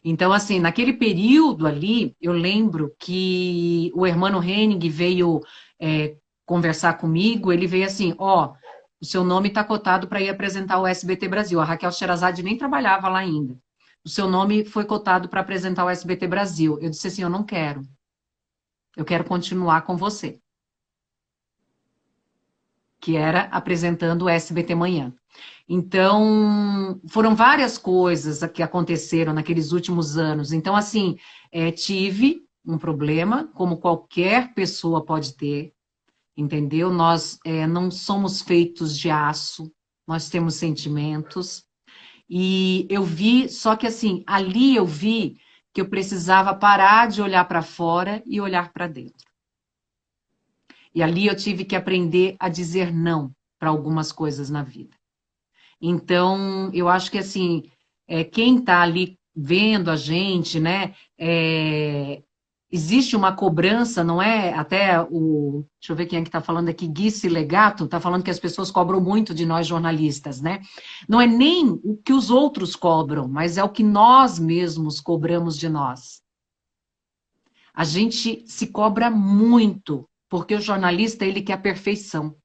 Então, assim, naquele período ali, eu lembro que o Hermano Henning veio conversar comigo, ele veio assim, ó, o seu nome está cotado para ir apresentar o SBT Brasil. A Raquel Sherazade nem trabalhava lá ainda. O seu nome foi cotado para apresentar o SBT Brasil. Eu disse assim, eu não quero. Eu quero continuar com você. Que era apresentando o SBT Manhã. Então, foram várias coisas que aconteceram naqueles últimos anos. Então, assim, tive um problema, como qualquer pessoa pode ter, entendeu? Nós não somos feitos de aço, nós temos sentimentos. E eu vi, só que assim, ali eu vi que eu precisava parar de olhar para fora e olhar para dentro. E ali eu tive que aprender a dizer não para algumas coisas na vida. Então, eu acho que assim, quem está ali vendo a gente, né? Existe uma cobrança, não é? Até deixa eu ver quem é que está falando aqui, Gui Legato, está falando que as pessoas cobram muito de nós jornalistas, né? Não é nem o que os outros cobram, mas é o que nós mesmos cobramos de nós. A gente se cobra muito, porque o jornalista, ele quer a perfeição.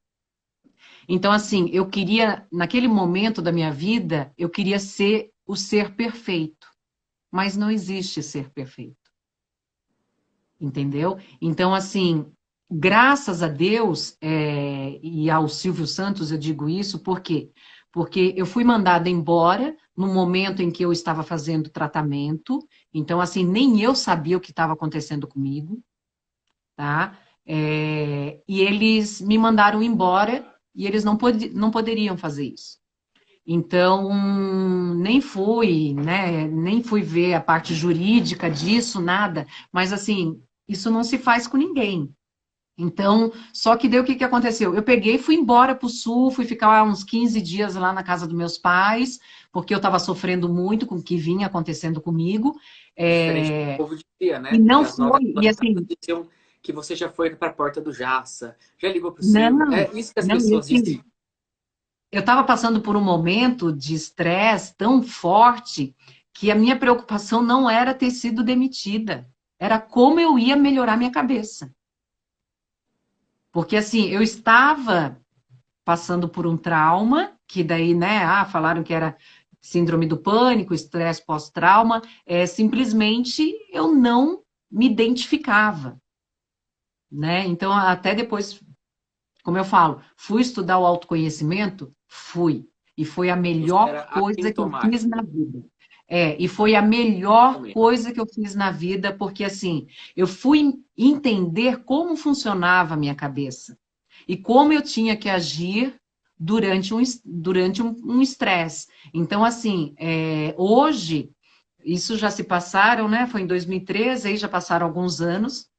Então, assim, eu queria, naquele momento da minha vida, eu queria ser o ser perfeito. Mas não existe ser perfeito. Entendeu? Então, assim, graças a Deus, e ao Silvio Santos eu digo isso, por quê? Porque eu fui mandada embora no momento em que eu estava fazendo tratamento, então, assim, nem eu sabia o que estava acontecendo comigo, tá? E eles me mandaram embora e eles não poderiam fazer isso. Então, nem fui, né? Nem fui ver a parte jurídica disso, nada. Mas, assim, isso não se faz com ninguém. Então, só que daí o que que aconteceu? Eu peguei, fui embora para o sul, fui ficar uns 15 dias lá na casa dos meus pais, porque eu estava sofrendo muito com o que vinha acontecendo comigo. Diferente do que o É, povo dizia, E né? Que não as novas foi, e bancadas assim, diziam que você já foi para a porta do Jaça, já ligou para o Silvio. não, É isso que as não, e pessoas assim, dizem. eu estava passando por um momento de estresse tão forte que a minha preocupação não era ter sido demitida, era como eu ia melhorar minha cabeça. Porque assim, eu estava passando por um trauma, que daí, né, falaram que era síndrome do pânico, estresse pós-trauma, simplesmente eu não me identificava, né? Então, até depois, como eu falo, fui estudar o autoconhecimento? Fui. E foi a Isso melhor era coisa que eu fiz assintomático. na vida. E foi a melhor Realmente. coisa que eu fiz na vida, porque assim, eu fui entender como funcionava a minha cabeça e como eu tinha que agir durante um estresse. Então, assim, hoje, isso já se passaram, né? Foi em 2013, aí já passaram alguns anos.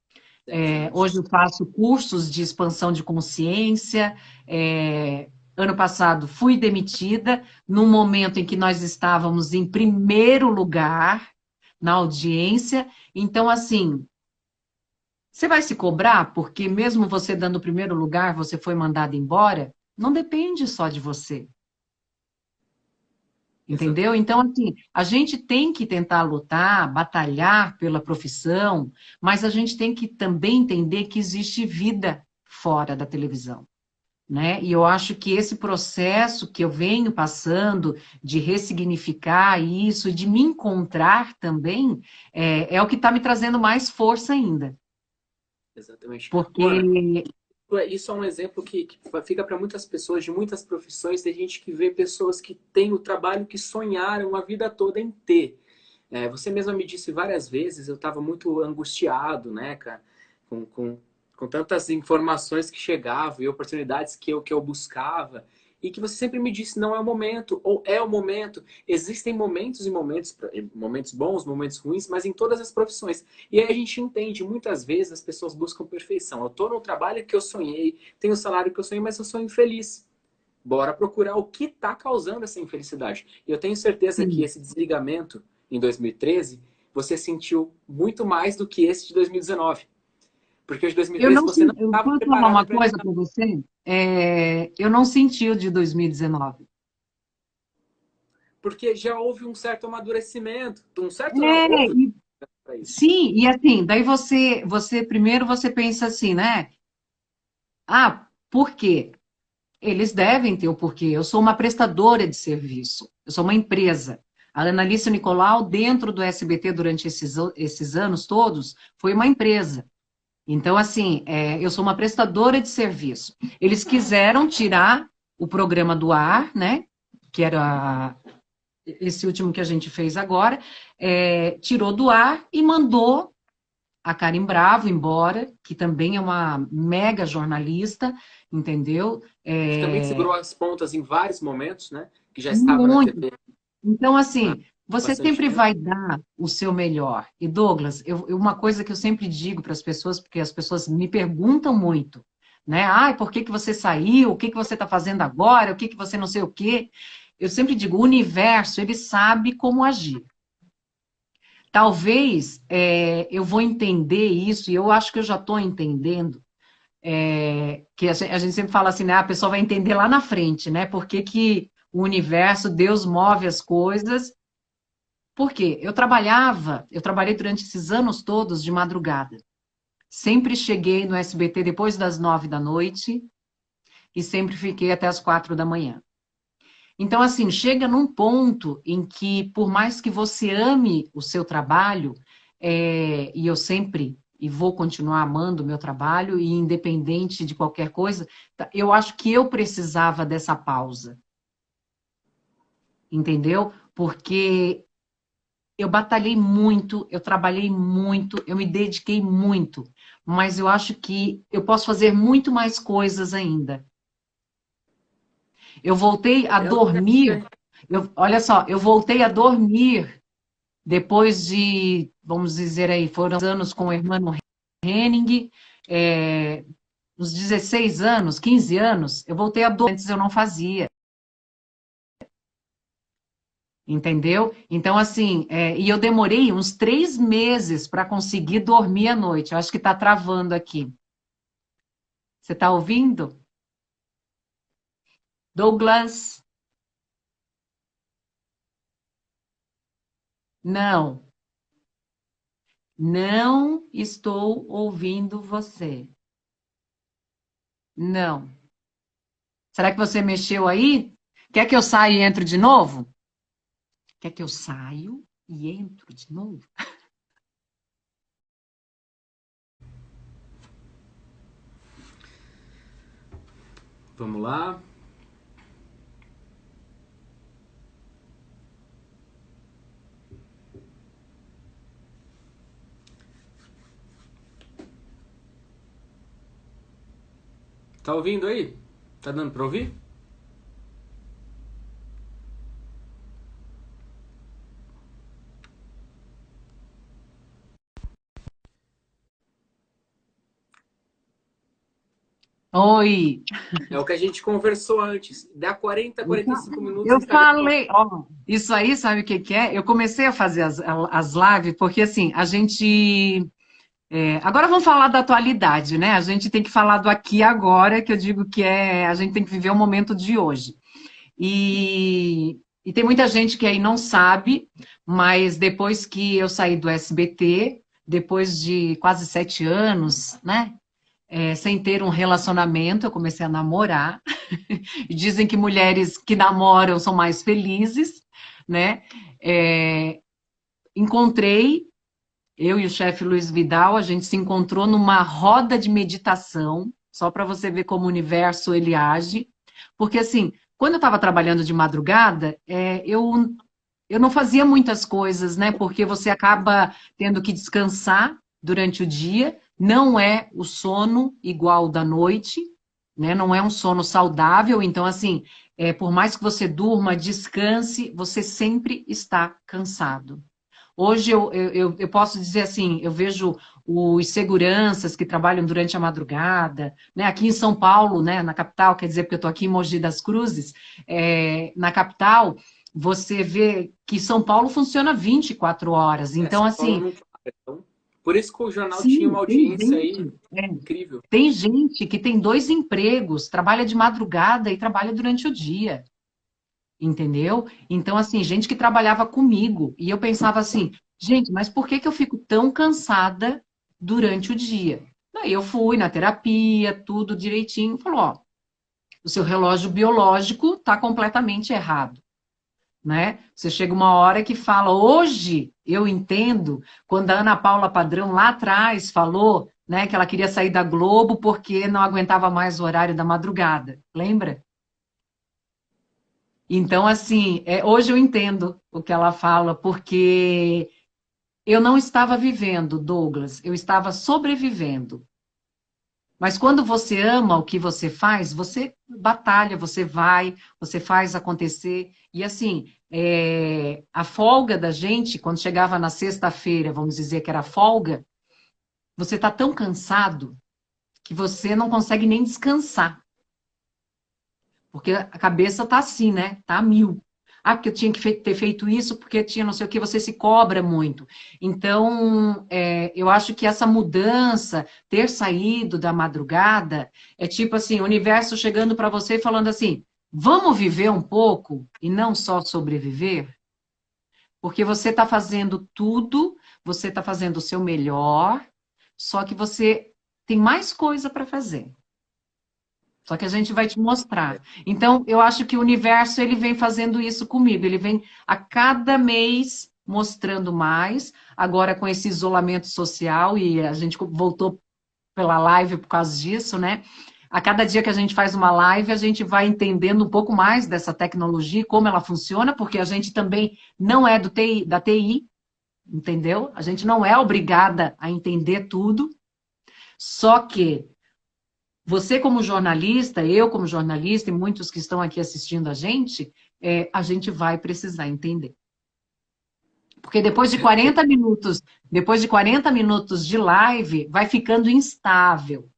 10 anos. Hoje eu faço cursos de expansão de consciência. Ano passado fui demitida, num momento em que nós estávamos em primeiro lugar na audiência. Então, assim, você vai se cobrar porque mesmo você dando o primeiro lugar, você foi mandado embora? Não depende só de você. Entendeu? Exatamente. Então, assim, a gente tem que tentar lutar, batalhar pela profissão, mas a gente tem que também entender que existe vida fora da televisão, né? E eu acho que esse processo que eu venho passando de ressignificar isso, de me encontrar também, é o que está me trazendo mais força ainda. Exatamente. Porque, Mano, isso é um exemplo que fica para muitas pessoas de muitas profissões. Tem gente que vê pessoas que têm o trabalho que sonharam a vida toda em ter. Você mesma me disse várias vezes, eu estava muito angustiado, né, cara, com, com, com tantas informações que chegavam e oportunidades que eu buscava, e que você sempre me disse, não é o momento, ou é o momento. Existem momentos e momentos, momentos bons, momentos ruins, mas em todas as profissões. E aí a gente entende, muitas vezes as pessoas buscam perfeição. Eu estou no trabalho que eu sonhei, tenho o salário que eu sonhei, mas eu sou infeliz. Bora procurar o que está causando essa infelicidade. E eu tenho certeza que sim, esse desligamento em 2013, você sentiu muito mais do que esse de 2019. Porque o de eu 2013 não você não eu estava posso falar preparada uma para coisa lidar. para você? Eu não senti o de 2019. Porque já houve um certo amadurecimento. Um certo não, É, houve e, para isso. sim, e assim, daí você primeiro você pensa assim, né? Por quê? Eles devem ter o porquê. Eu sou uma prestadora de serviço, eu sou uma empresa. A Annalise Nicolau, dentro do SBT durante esses anos todos, foi uma empresa. Então, assim, eu sou uma prestadora de serviço. Eles quiseram tirar o programa do ar, né? Que era esse último que a gente fez agora, tirou do ar e mandou a Karen Bravo embora, que também é uma mega jornalista, entendeu? Que também segurou as pontas em vários momentos, né? Que já estava na Muito. TV Então, há assim, você bastante sempre tempo. vai dar o seu melhor. E, Douglas, uma coisa que eu sempre digo para as pessoas, porque as pessoas me perguntam muito, né? Por que que você saiu? O que que você está fazendo agora? O que que você não sei o quê? Eu sempre digo, o universo, ele sabe como agir. Talvez eu vou entender isso, e eu acho que eu já estou entendendo, que a gente sempre fala assim, né? A pessoa vai entender lá na frente, né? Por que que o universo, Deus move as coisas. Por quê? Eu trabalhei durante esses anos todos de madrugada. Sempre cheguei no SBT depois das 9 da noite e sempre fiquei até as 4 da manhã. Então, assim, chega num ponto em que, por mais que você ame o seu trabalho, e eu sempre e vou continuar amando o meu trabalho, e independente de qualquer coisa, eu acho que eu precisava dessa pausa. Entendeu? Porque eu batalhei muito, eu trabalhei muito, eu me dediquei muito, mas eu acho que eu posso fazer muito mais coisas ainda. Eu voltei a É o lugar dormir, que olha só, eu voltei a dormir depois de, vamos dizer aí, foram anos com o Hermano Henning, uns 16 anos, 15 anos, eu voltei a dormir, antes eu não fazia. Entendeu? Então, assim, e eu demorei uns 3 meses para conseguir dormir à noite. Eu acho que está travando aqui. Você está ouvindo? Douglas? Não. Não estou ouvindo você. Não. Será que você mexeu aí? Quer que eu saia e entre de novo? Quer que eu saio e entro de novo? Vamos lá. Tá ouvindo aí? Tá dando para ouvir? Oi. É o que a gente conversou antes. Dá 40, 45 minutos e Eu está gravando. falei, ó, isso aí, sabe o que que é? Eu comecei a fazer as lives porque, assim, a gente... agora vamos falar da atualidade, né? A gente tem que falar do aqui e agora, que eu digo que a gente tem que viver o momento de hoje. E tem muita gente que aí não sabe, mas depois que eu saí do SBT, depois de quase 7 anos, né? Sem ter um relacionamento, eu comecei a namorar. Dizem que mulheres que namoram são mais felizes, né? Encontrei, eu e o chefe Luiz Vidal, a gente se encontrou numa roda de meditação, só para você ver como o universo ele age. Porque assim, quando eu estava trabalhando de madrugada, eu não fazia muitas coisas, né? Porque você acaba tendo que descansar durante o dia. Não é o sono igual da noite, né? Não é um sono saudável. Então, assim, por mais que você durma, descanse, você sempre está cansado. Hoje eu posso dizer assim, eu vejo os seguranças que trabalham durante a madrugada, né? Aqui em São Paulo, né? Na capital, quer dizer, porque eu estou aqui em Mogi das Cruzes, na capital, você vê que São Paulo funciona 24 horas. Então, São Paulo assim, não para. Então, por isso que o jornal tinha uma sim, tem audiência aí gente, incrível. tem gente que tem 2 empregos, trabalha de madrugada e trabalha durante o dia. Entendeu? Então, assim, gente que trabalhava comigo, e eu pensava assim, gente, mas por que que eu fico tão cansada durante o dia? Daí eu fui na terapia, tudo direitinho, falou, ó, o seu relógio biológico está completamente errado, né? Você chega uma hora que fala, hoje eu entendo, quando a Ana Paula Padrão lá atrás falou, né, que ela queria sair da Globo porque não aguentava mais o horário da madrugada, lembra? Então, assim, hoje eu entendo o que ela fala, porque eu não estava vivendo, Douglas, eu estava sobrevivendo. Mas quando você ama o que você faz, você batalha, você vai, você faz acontecer. E assim, a folga da gente, quando chegava na sexta-feira, vamos dizer que era folga, você está tão cansado que você não consegue nem descansar. Porque a cabeça tá assim, né? Tá a mil. Ah, porque eu tinha que ter feito isso, porque tinha não sei o que, você se cobra muito. Então, eu acho que essa mudança, ter saído da madrugada, é tipo assim, o universo chegando para você e falando assim, vamos viver um pouco e não só sobreviver? Porque você está fazendo tudo, você está fazendo o seu melhor, só que você tem mais coisa para fazer. Só que a gente vai te mostrar. Então, eu acho que o universo ele vem fazendo isso comigo. Ele vem a cada mês mostrando mais, agora com esse isolamento social, e a gente voltou pela live por causa disso, né? A cada dia que a gente faz uma live, a gente vai entendendo um pouco mais dessa tecnologia, como ela funciona, porque a gente também não é da TI, entendeu? A gente não é obrigada a entender tudo, só que você como jornalista, eu como jornalista e muitos que estão aqui assistindo a gente vai precisar entender. Porque depois de 40 minutos de live, vai ficando instável.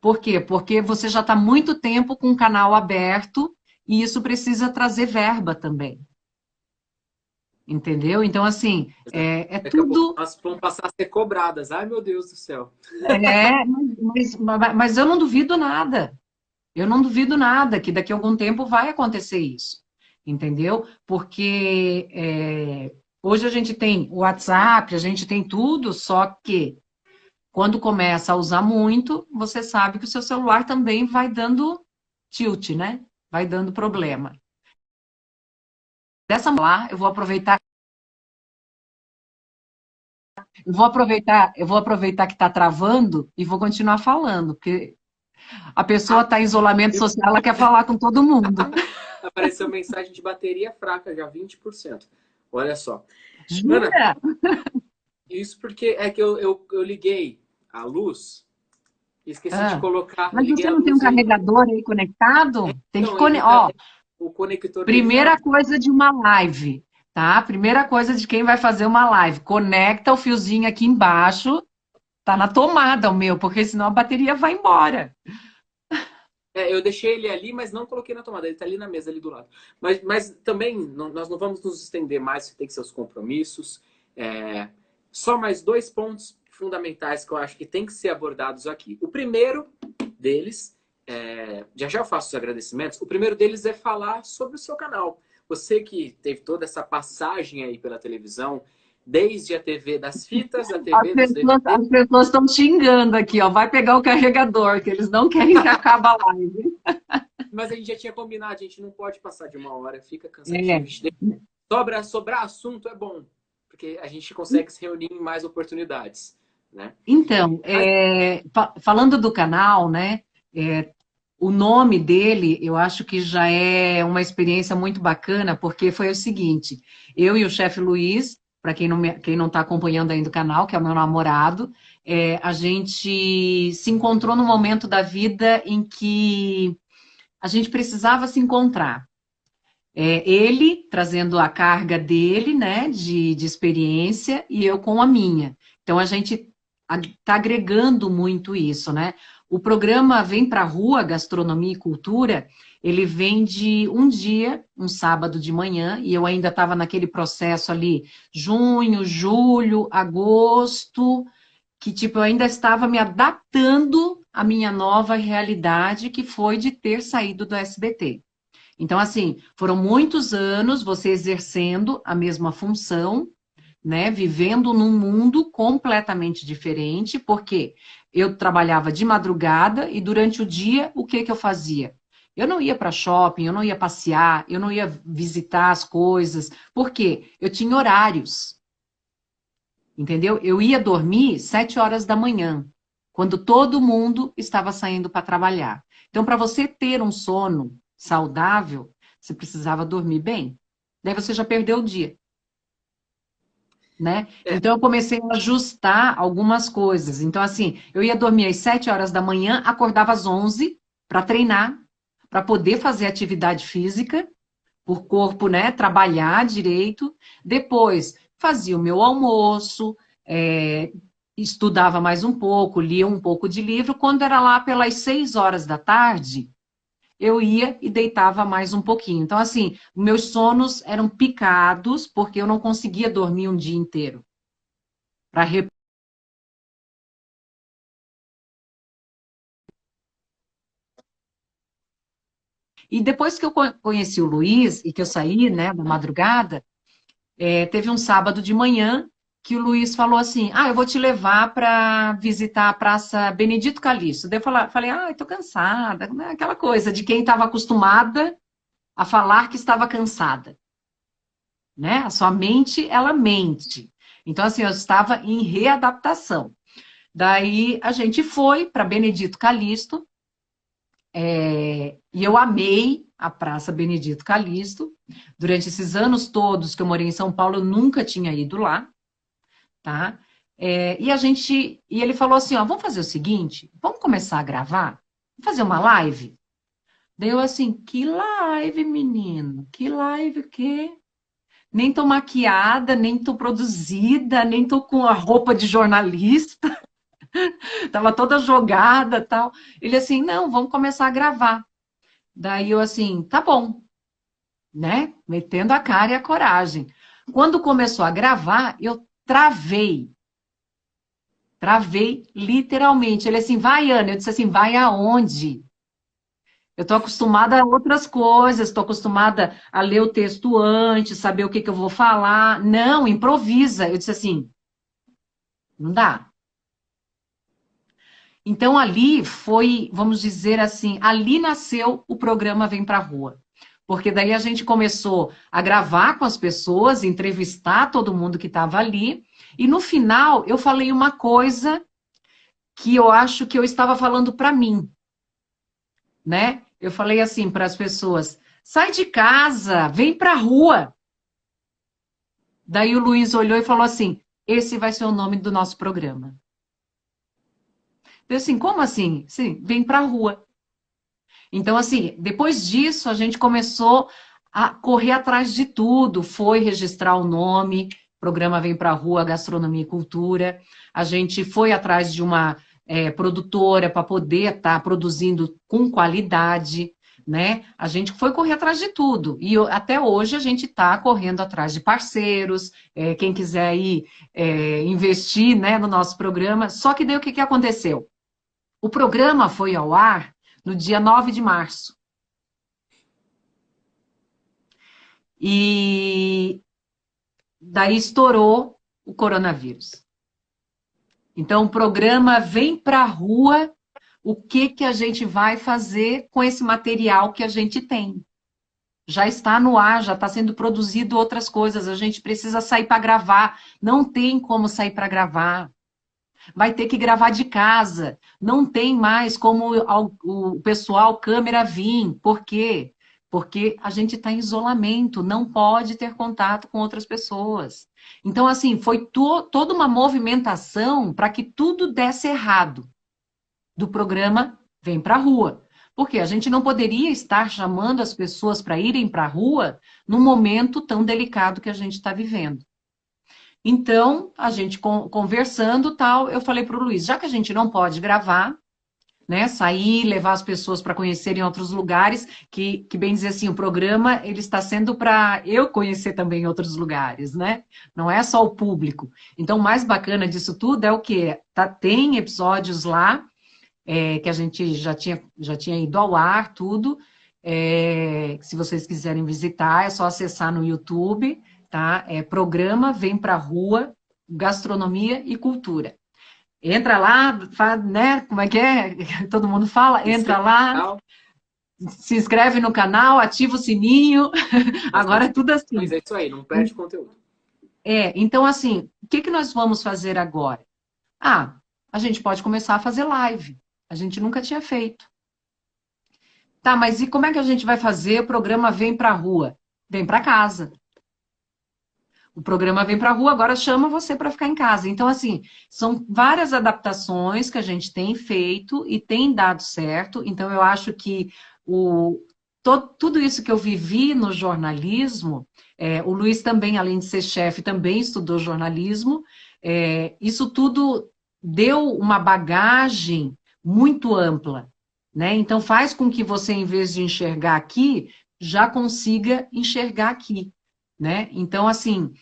Por quê? Porque você já está muito tempo com o canal aberto e isso precisa trazer verba também. Entendeu? Então, assim, é Daqui a pouco tudo... nós vamos passar a ser cobradas. Ai, meu Deus do céu. Mas eu não duvido nada. Eu não duvido nada que daqui a algum tempo vai acontecer isso. Entendeu? Porque hoje a gente tem o WhatsApp, a gente tem tudo, só que quando começa a usar muito, você sabe que o seu celular também vai dando tilt, né? Vai dando problema. Dessa lá, eu vou aproveitar que está travando e vou continuar falando, porque a pessoa está em isolamento social, ela quer falar com todo mundo. Apareceu mensagem de bateria fraca, já 20%. Olha só. Jura? Ana, isso porque é que eu liguei a luz e esqueci de colocar. Eu Mas liguei você a não tem um luz carregador aí conectado? Tem que então, conectar. Ó, o conector dele primeira coisa de uma live, tá? Primeira coisa de quem vai fazer uma live. Conecta o fiozinho aqui embaixo. Tá na tomada o meu, porque senão a bateria vai embora. eu deixei ele ali, mas não coloquei na tomada. Ele está ali na mesa, ali do lado. Mas também, nós não vamos nos estender mais, tem que ser os compromissos. Só mais 2 pontos fundamentais que eu acho que tem que ser abordados aqui. O primeiro deles, já já eu faço os agradecimentos, o primeiro deles é falar sobre o seu canal. Você que teve toda essa passagem aí pela televisão, desde a TV das fitas, a TV dos DVDs. As pessoas estão xingando aqui, ó. Vai pegar o carregador, que eles não querem que acabe a live. Mas a gente já tinha combinado, a gente não pode passar de 1 hora, fica cansativo. Sobrar assunto é bom, porque a gente consegue se reunir em mais oportunidades, né? Então, falando do canal, né? O nome dele, eu acho que já é uma experiência muito bacana, porque foi o seguinte: eu e o chefe Luiz, para quem não está acompanhando ainda o canal, que é o meu namorado, a gente se encontrou num momento da vida em que a gente precisava se encontrar. Ele trazendo a carga dele, né, de experiência, e eu com a minha. Então, a gente está agregando muito isso, né? O programa Vem Pra Rua, Gastronomia e Cultura, ele vem de um dia, um sábado de manhã, e eu ainda estava naquele processo ali, junho, julho, agosto, que tipo, eu ainda estava me adaptando à minha nova realidade, que foi de ter saído do SBT. Então, assim, foram muitos anos você exercendo a mesma função, né? Vivendo num mundo completamente diferente, porque eu trabalhava de madrugada e durante o dia, o que que eu fazia? Eu não ia para shopping, eu não ia passear, eu não ia visitar as coisas, porque eu tinha horários, entendeu? Eu ia dormir 7 horas da manhã, quando todo mundo estava saindo para trabalhar. Então, para você ter um sono saudável, você precisava dormir bem. Daí você já perdeu o dia. Né? Então, eu comecei a ajustar algumas coisas. Então, assim, eu ia dormir às 7 horas da manhã, acordava às 11 para treinar, para poder fazer atividade física, por corpo, né? Trabalhar direito. Depois, fazia o meu almoço, estudava mais um pouco, lia um pouco de livro. Quando era lá pelas 6 horas da tarde, eu ia e deitava mais um pouquinho. Então, assim, meus sonos eram picados, porque eu não conseguia dormir um dia inteiro. E depois que eu conheci o Luiz e que eu saí, né, da madrugada, teve um sábado de manhã que o Luiz falou assim: eu vou te levar para visitar a Praça Benedito Calixto. Daí eu falei, estou cansada, né? Aquela coisa de quem estava acostumada a falar que estava cansada. né? A sua mente, ela mente. Então, assim, eu estava em readaptação. Daí a gente foi para Benedito Calixto, e eu amei a Praça Benedito Calixto. Durante esses anos todos que eu morei em São Paulo, eu nunca tinha ido lá, tá? E ele falou assim, ó, vamos fazer o seguinte, vamos começar a gravar? Vamos fazer uma live? Daí eu assim, que live, menino? Que live o quê? Nem tô maquiada, nem tô produzida, nem tô com a roupa de jornalista. Tava toda jogada, tal. Ele assim, não, vamos começar a gravar. Daí eu assim, tá bom, né? Metendo a cara e a coragem. Quando começou a gravar, eu travei. Travei literalmente. Ele assim, vai, Ana. Eu disse assim, vai aonde? Eu estou acostumada a outras coisas, estou acostumada a ler o texto antes, saber o que que eu vou falar. Não, improvisa. Eu disse assim, não dá. Então ali foi, vamos dizer assim, ali nasceu o programa Vem Pra Rua. Porque daí a gente começou a gravar com as pessoas, entrevistar todo mundo que estava ali, e no final eu falei uma coisa que eu acho que eu estava falando para mim, né? Eu falei assim para as pessoas: sai de casa, vem pra rua. Daí o Luiz olhou e falou assim: esse vai ser o nome do nosso programa. Eu assim, como assim? Sim, vem pra rua. Então, assim, depois disso, a gente começou a correr atrás de tudo. Foi registrar o nome, programa Vem Pra Rua, Gastronomia e Cultura. A gente foi atrás de uma produtora para poder estar produzindo com qualidade, né? A gente foi correr atrás de tudo. E até hoje a gente está correndo atrás de parceiros, quem quiser ir investir, né, no nosso programa. Só que daí o que que aconteceu? O programa foi ao ar no dia 9 de março. E daí estourou o coronavírus. Então, o programa Vem Pra Rua, o que que a gente vai fazer com esse material que a gente tem? Já está no ar, já está sendo produzido outras coisas, a gente precisa sair para gravar, não tem como sair para gravar. Vai ter que gravar de casa, não tem mais como o pessoal câmera vir. Por quê? Porque a gente está em isolamento, não pode ter contato com outras pessoas. Então, assim, foi toda uma movimentação para que tudo desse errado do programa Vem Pra Rua. Porque a gente não poderia estar chamando as pessoas para irem para a rua num momento tão delicado que a gente está vivendo. Então, a gente conversando tal, eu falei para o Luiz, já que a gente não pode gravar, né, sair, levar as pessoas para conhecerem outros lugares, que bem dizer assim, o programa ele está sendo para eu conhecer também outros lugares, né? Não é só o público. Então, o mais bacana disso tudo é o quê? Tem episódios lá que a gente já tinha ido ao ar, tudo. Se vocês quiserem visitar, é só acessar no YouTube, tá? Programa Vem Pra Rua, Gastronomia e Cultura. Entra lá, né? Como é que é? Todo mundo fala, entra lá, se inscreve no canal, ativa o sininho. Agora é tudo assim. Mas é isso aí, não perde conteúdo. Então assim, o que nós vamos fazer agora? A gente pode começar a fazer live. A gente nunca tinha feito. Tá, mas e como é que a gente vai fazer? O programa Vem Pra Rua. Vem pra casa. O programa Vem Pra Rua agora chama você para ficar em casa. Então, assim, são várias adaptações que a gente tem feito e tem dado certo. Então, eu acho que tudo isso que eu vivi no jornalismo, o Luiz também, além de ser chefe, também estudou jornalismo. Isso tudo deu uma bagagem muito ampla, né? Então, faz com que você, em vez de enxergar aqui, já consiga enxergar aqui, né? Então, assim,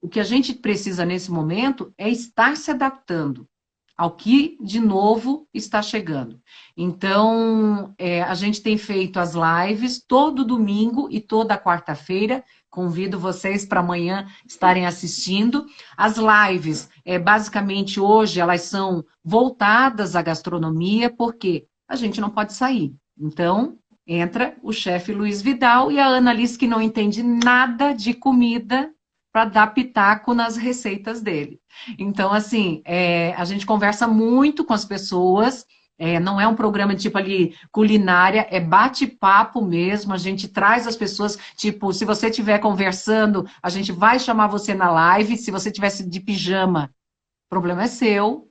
o que a gente precisa nesse momento é estar se adaptando ao que, de novo, está chegando. Então, a gente tem feito as lives todo domingo e toda quarta-feira. Convido vocês para amanhã estarem assistindo. As lives, basicamente, hoje, elas são voltadas à gastronomia, porque a gente não pode sair. Então, Entra o chefe Luiz Vidal e a Annalise, que não entende nada de comida, para dar pitaco nas receitas dele. Então, assim, a gente conversa muito com as pessoas, não é um programa tipo ali culinária, é bate-papo mesmo, a gente traz as pessoas, tipo, se você estiver conversando, a gente vai chamar você na live, se você tivesse de pijama, o problema é seu,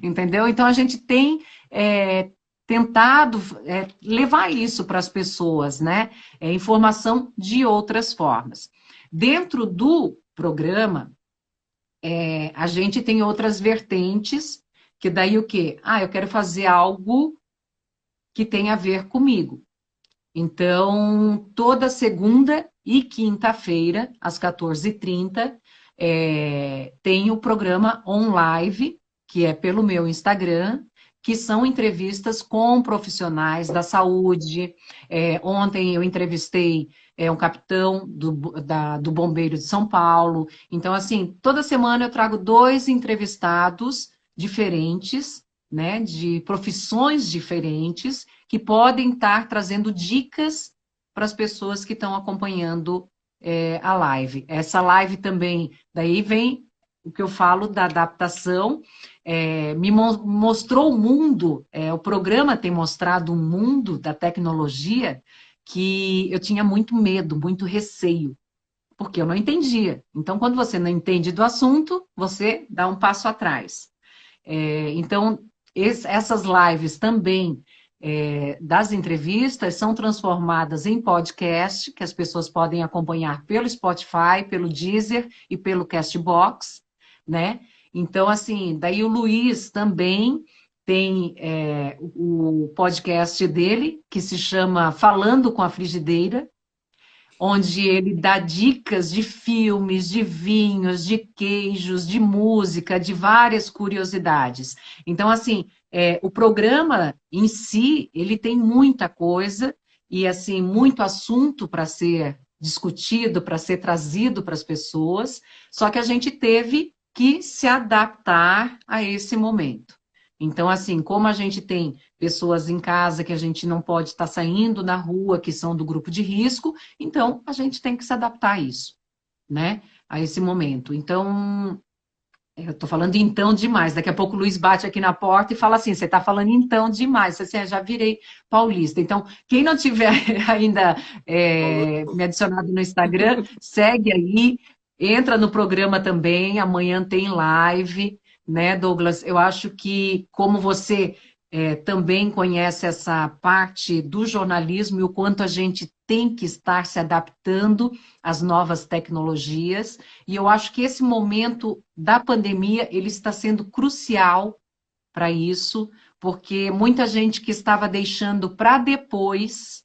entendeu? Então, a gente tem tentado levar isso para as pessoas, né? Informação de outras formas. Dentro do programa, a gente tem outras vertentes, que daí o quê? Ah, eu quero fazer algo que tem a ver comigo. Então, toda segunda e quinta-feira, às 14h30, tem o programa OnLive, que é pelo meu Instagram, que são entrevistas com profissionais da saúde. Ontem eu entrevistei um capitão do Bombeiro de São Paulo. Então, assim, toda semana eu trago 2 entrevistados diferentes, né, de profissões diferentes, que podem estar trazendo dicas para as pessoas que estão acompanhando a live. Essa live também, daí vem o que eu falo da adaptação, me mostrou o mundo, o programa tem mostrado um mundo da tecnologia que eu tinha muito medo, muito receio, porque eu não entendia. Então, quando você não entende do assunto, você dá um passo atrás. Então, essas lives também das entrevistas são transformadas em podcast, que as pessoas podem acompanhar pelo Spotify, pelo Deezer e pelo Castbox, né? Então, assim, daí o Luiz também tem o podcast dele, que se chama Falando com a Frigideira, onde ele dá dicas de filmes, de vinhos, de queijos, de música, de várias curiosidades. Então, assim, o programa em si, ele tem muita coisa e, assim, muito assunto para ser discutido, para ser trazido para as pessoas, só que a gente teve que se adaptar a esse momento. Então, assim, como a gente tem pessoas em casa que a gente não pode estar saindo na rua, que são do grupo de risco, então a gente tem que se adaptar a isso, né? A esse momento. Então, eu estou falando então demais. Daqui a pouco o Luiz bate aqui na porta e fala assim: você está falando então demais. Assim, já virei paulista. Então, quem não tiver ainda me adicionado no Instagram, segue aí, entra no programa também. Amanhã tem live, né, Douglas? Eu acho que, como você também conhece essa parte do jornalismo e o quanto a gente tem que estar se adaptando às novas tecnologias. E eu acho que esse momento da pandemia, ele está sendo crucial para isso, porque muita gente que estava deixando para depois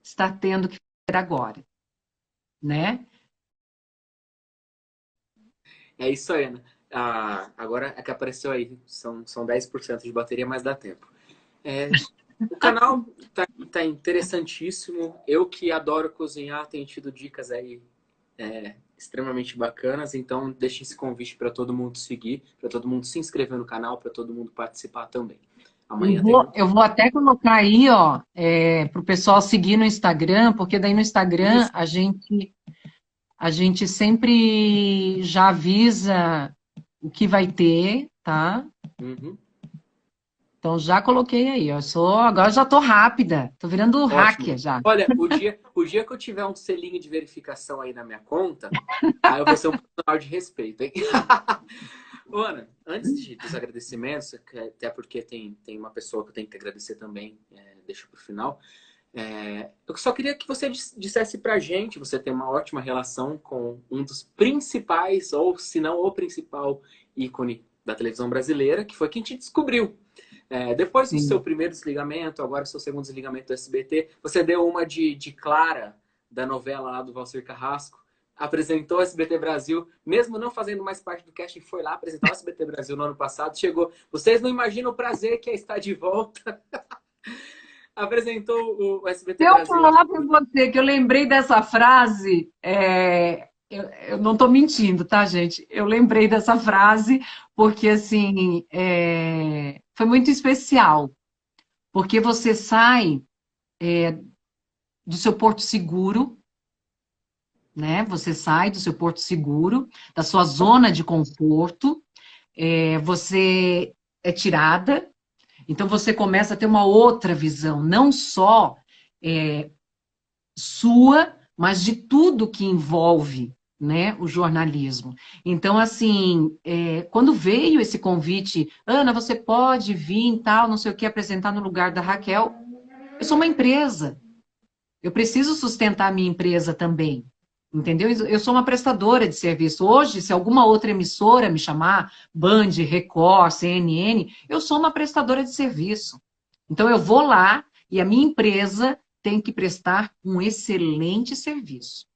está tendo que fazer agora, né? É isso aí, Ana. Agora é que apareceu aí, são 10% de bateria, mas dá tempo. O canal tá interessantíssimo. Eu que adoro cozinhar, tenho tido dicas aí extremamente bacanas. Então, deixe esse convite para todo mundo seguir, para todo mundo se inscrever no canal, para todo mundo participar também. Amanhã tem Eu vou até colocar aí, ó, para o pessoal seguir no Instagram, porque daí no Instagram isso. a gente sempre já avisa o que vai ter, tá? Uhum. Então já coloquei aí, agora já tô rápida, tô virando Ótimo. hacker já. Olha, o dia que eu tiver um selinho de verificação aí na minha conta, aí eu vou ser um profissional de respeito, hein? Ô, Ana, antes dos agradecimentos, até porque tem uma pessoa que eu tenho que agradecer também, deixa para o final. Eu só queria que você dissesse pra gente, você tem uma ótima relação com um dos principais, ou se não o principal ícone da televisão brasileira, que foi quem te descobriu. Depois do seu primeiro desligamento, agora o seu segundo desligamento do SBT, você deu uma de Clara, da novela lá do Valcir Carrasco, apresentou o SBT Brasil, mesmo não fazendo mais parte do casting, foi lá apresentar o SBT Brasil no ano passado, chegou. Vocês não imaginam o prazer que é estar de volta. Apresentou o SBT Brasil. Se eu falar para você que eu lembrei dessa frase, eu não estou mentindo, tá, gente? Eu lembrei dessa frase porque, assim, foi muito especial. Porque você sai do seu porto seguro, né? Você sai do seu porto seguro, da sua zona de conforto, você é tirada, então você começa a ter uma outra visão, não só sua, mas de tudo que envolve, né, o jornalismo. Então, assim, quando veio esse convite, Ana, você pode vir, tal, não sei o que, apresentar no lugar da Raquel, eu sou uma empresa, eu preciso sustentar a minha empresa também. Entendeu? Eu sou uma prestadora de serviço. Hoje, se alguma outra emissora me chamar, Band, Record, CNN, eu sou uma prestadora de serviço. Então, eu vou lá e a minha empresa tem que prestar um excelente serviço.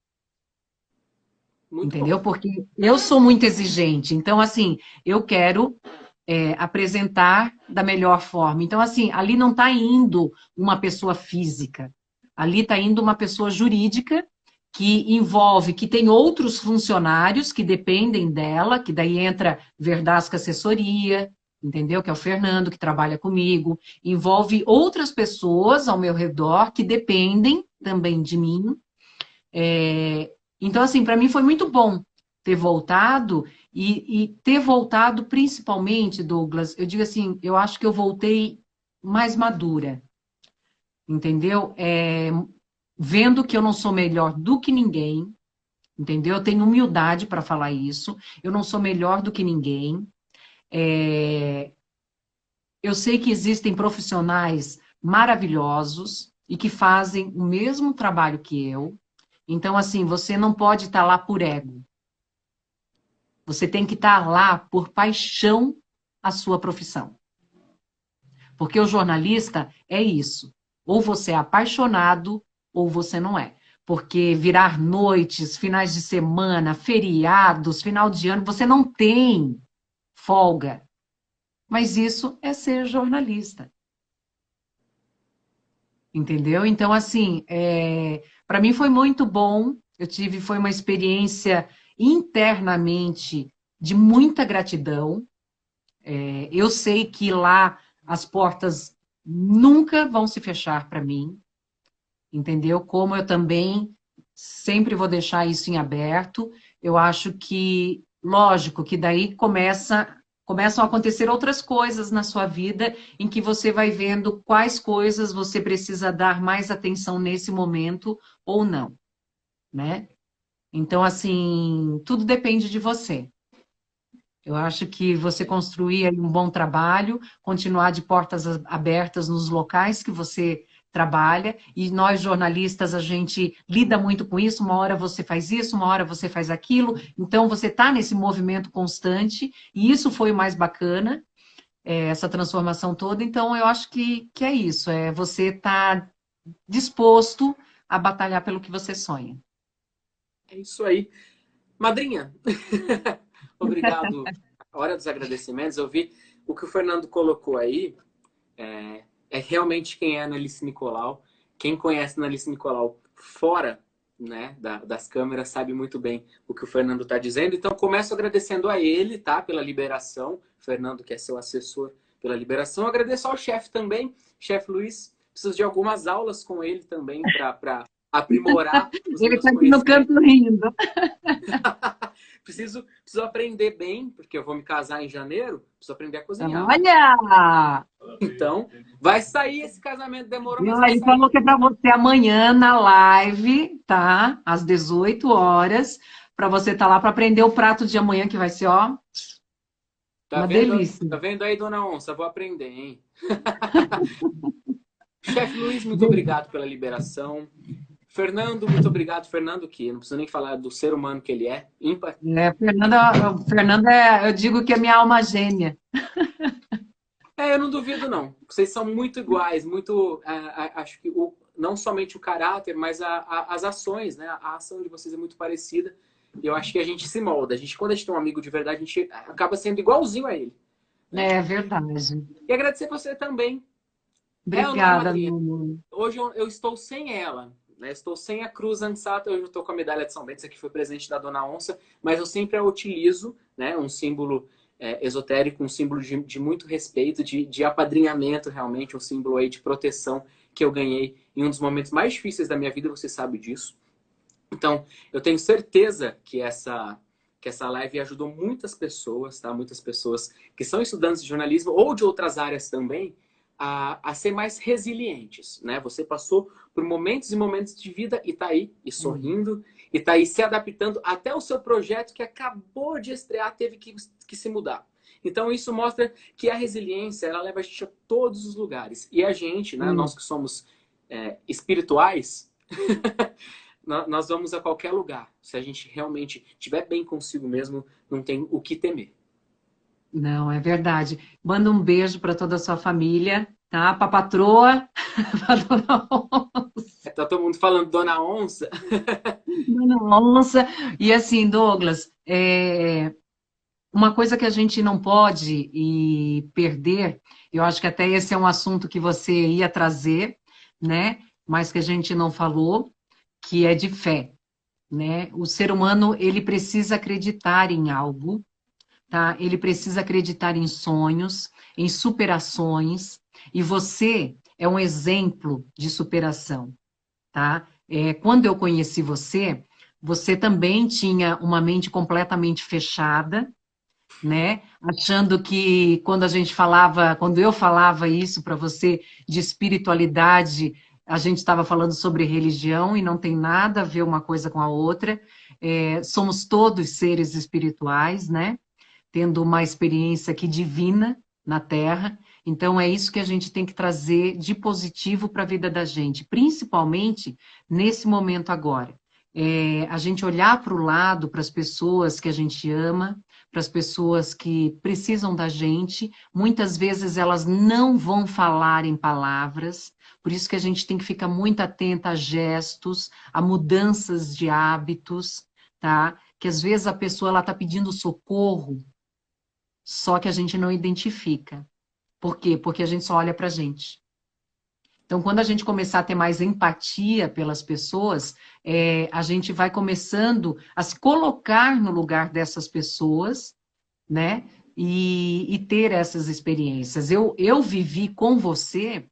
Muito Entendeu? bom. Porque eu sou muito exigente. Então, assim, eu quero apresentar da melhor forma. Então, assim, ali não está indo uma pessoa física. Ali está indo uma pessoa jurídica que envolve, que tem outros funcionários que dependem dela, que daí entra Verdasca Assessoria, entendeu? Que é o Fernando, que trabalha comigo. Envolve outras pessoas ao meu redor que dependem também de mim. Então, assim, para mim foi muito bom ter voltado e ter voltado principalmente, Douglas, eu digo assim, eu acho que eu voltei mais madura, entendeu? Vendo que eu não sou melhor do que ninguém, entendeu? Eu tenho humildade para falar isso, eu não sou melhor do que ninguém. Eu sei que existem profissionais maravilhosos e que fazem o mesmo trabalho que eu. Então, assim, você não pode estar lá por ego. Você tem que estar lá por paixão à sua profissão. Porque o jornalista é isso. Ou você é apaixonado, ou você não é. Porque virar noites, finais de semana, feriados, final de ano, você não tem folga. Mas isso é ser jornalista. Entendeu? Então, assim, para mim foi muito bom. Foi uma experiência internamente de muita gratidão. Eu sei que lá as portas nunca vão se fechar para mim, entendeu? Como eu também sempre vou deixar isso em aberto. Eu acho que, lógico, que daí começam a acontecer outras coisas na sua vida em que você vai vendo quais coisas você precisa dar mais atenção nesse momento ou não, né? Então, assim, tudo depende de você. Eu acho que você construir aí um bom trabalho, continuar de portas abertas nos locais que você trabalha, e nós jornalistas, a gente lida muito com isso, uma hora você faz isso, uma hora você faz aquilo, então você está nesse movimento constante, e isso foi o mais bacana, essa transformação toda, então eu acho que é isso, você estar disposto a batalhar pelo que você sonha. É isso aí. Madrinha, obrigado. A hora dos agradecimentos, eu vi o que o Fernando colocou aí, é realmente quem é a Analice Nicolau. Quem conhece a Analice Nicolau fora, né, das câmeras sabe muito bem o que o Fernando está dizendo. Então, começo agradecendo a ele, tá, pela liberação. Fernando, que é seu assessor, pela liberação. Agradeço ao chefe também, chefe Luiz. Preciso de algumas aulas com ele também para aprimorar os Ele meus está aqui no conhecimentos. canto rindo. preciso aprender bem, porque eu vou me casar em janeiro, preciso aprender a cozinhar. Olha! Então, vai sair esse casamento, demorou, mas Não, vai ele sair. falou que é para você amanhã na live, tá? Às 18 horas, para você estar lá para aprender o prato de amanhã, que vai ser, ó, Tá uma vendo? delícia. Tá vendo aí, dona Onça? Vou aprender, hein? Chefe Luiz, muito obrigado pela liberação. Fernando, muito obrigado. Fernando, que não preciso nem falar do ser humano que ele é, ímpar. Fernanda, eu digo que é minha alma gêmea. Eu não duvido, não. Vocês são muito iguais, muito. Acho que não somente o caráter, mas as ações, né? A ação de vocês é muito parecida. E eu acho que a gente se molda. Quando a gente tem um amigo de verdade, a gente acaba sendo igualzinho a ele. Né? É verdade. E agradecer você também. É ou não é, Obrigada, madrinha? Lulu. Hoje eu estou sem ela. Né? Estou sem a Cruz Ansata. Hoje eu estou com a medalha de São Bento. Isso aqui foi presente da Dona Onça. Mas eu sempre a utilizo, né? Um símbolo esotérico, um símbolo de muito respeito, de apadrinhamento realmente, um símbolo aí de proteção que eu ganhei em um dos momentos mais difíceis da minha vida, você sabe disso. Então, eu tenho certeza que essa live ajudou muitas pessoas, tá? Muitas pessoas que são estudantes de jornalismo ou de outras áreas também, a ser mais resilientes, né? Você passou por momentos e momentos de vida e tá aí, e sorrindo, e tá aí se adaptando até o seu projeto que acabou de estrear, teve que se mudar. Então, isso mostra que a resiliência, ela leva a gente a todos os lugares. E a gente, né? Nós que somos espirituais, nós vamos a qualquer lugar. Se a gente realmente estiver bem consigo mesmo, não tem o que temer. Não, é verdade. Manda um beijo para toda a sua família, tá? Para a patroa, para Dona Onça. Tá todo mundo falando Dona Onça. Dona Onça. E assim, Douglas, uma coisa que a gente não pode perder, eu acho que até esse é um assunto que você ia trazer, né? Mas que a gente não falou, que é de fé, né? O ser humano, ele precisa acreditar em algo, tá? Ele precisa acreditar em sonhos, em superações, e você é um exemplo de superação, tá? Quando eu conheci você, você também tinha uma mente completamente fechada, né? Achando que quando eu falava isso para você de espiritualidade, a gente estava falando sobre religião e não tem nada a ver uma coisa com a outra. Somos todos seres espirituais, né? Tendo uma experiência aqui divina na Terra. Então, é isso que a gente tem que trazer de positivo para a vida da gente, principalmente nesse momento agora. A gente olhar para o lado, para as pessoas que a gente ama, para as pessoas que precisam da gente. Muitas vezes elas não vão falar em palavras, por isso que a gente tem que ficar muito atenta a gestos, a mudanças de hábitos, tá? Que às vezes a pessoa ela está pedindo socorro, só que a gente não identifica. Por quê? Porque a gente só olha para a gente. Então, quando a gente começar a ter mais empatia pelas pessoas, a gente vai começando a se colocar no lugar dessas pessoas, né? E ter essas experiências. Eu vivi com você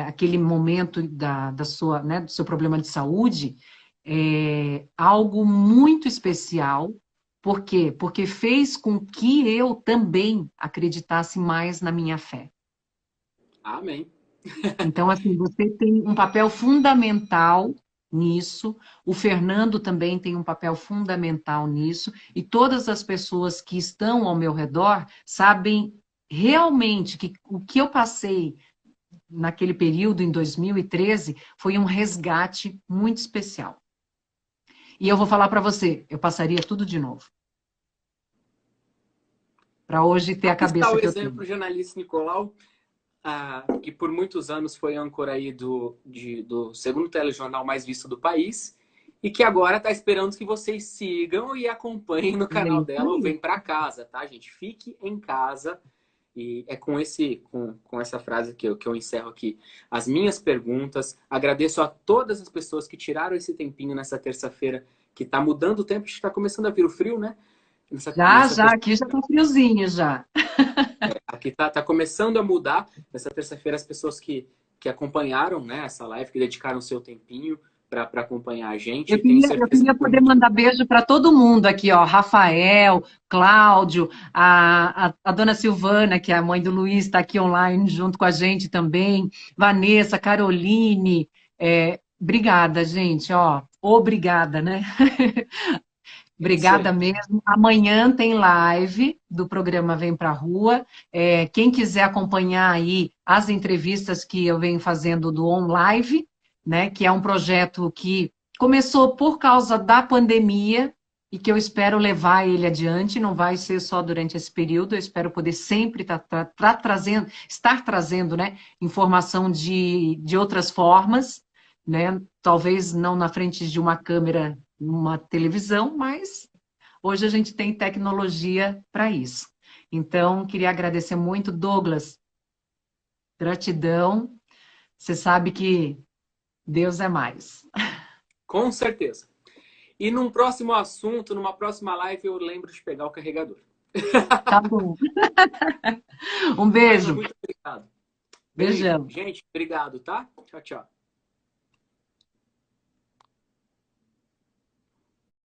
aquele momento da sua, né, do seu problema de saúde, algo muito especial. Por quê? Porque fez com que eu também acreditasse mais na minha fé. Amém. Então, assim, você tem um papel fundamental nisso, o Fernando também tem um papel fundamental nisso, e todas as pessoas que estão ao meu redor sabem realmente que o que eu passei naquele período, em 2013, foi um resgate muito especial. E eu vou falar para você, eu passaria tudo de novo. Para hoje ter a Aqui está cabeça o que eu tenho. exemplo, jornalista Nicolau, que por muitos anos foi âncora aí do segundo telejornal mais visto do país, e que agora está esperando que vocês sigam e acompanhem no É canal isso dela ou aí. Vem Pra Casa, tá, gente? Fique em casa. E é com essa frase que eu encerro aqui as minhas perguntas. Agradeço a todas as pessoas que tiraram esse tempinho nessa terça-feira, que está mudando o tempo, está começando a vir o frio, né? Nessa Já, aqui já tá friozinho já. aqui tá começando a mudar. Nessa terça-feira, as pessoas que acompanharam, né, essa live, que dedicaram seu tempinho para acompanhar a gente. Eu E tenho queria, eu certeza queria que foi poder muito bom. mandar beijo para todo mundo aqui, ó. Rafael, Cláudio, a dona Silvana, que é a mãe do Luiz, está aqui online junto com a gente também. Vanessa, Caroline. Obrigada, gente, ó. Obrigada, né? É isso Obrigada aí. mesmo. Amanhã tem live do programa Vem Pra Rua. Quem quiser acompanhar aí as entrevistas que eu venho fazendo do On Live, né, que é um projeto que começou por causa da pandemia e que eu espero levar ele adiante. Não vai ser só durante esse período. Eu espero poder sempre estar trazendo, né, informação de outras formas, né? Talvez não na frente de uma câmera numa televisão, mas hoje a gente tem tecnologia para isso. Então, queria agradecer muito, Douglas. Gratidão. Você sabe que Deus é mais. Com certeza. E num próximo assunto, numa próxima live, eu lembro de pegar o carregador. Tá bom. Um beijo. Muito obrigado. Beijão. Gente, obrigado, tá? Tchau, tchau.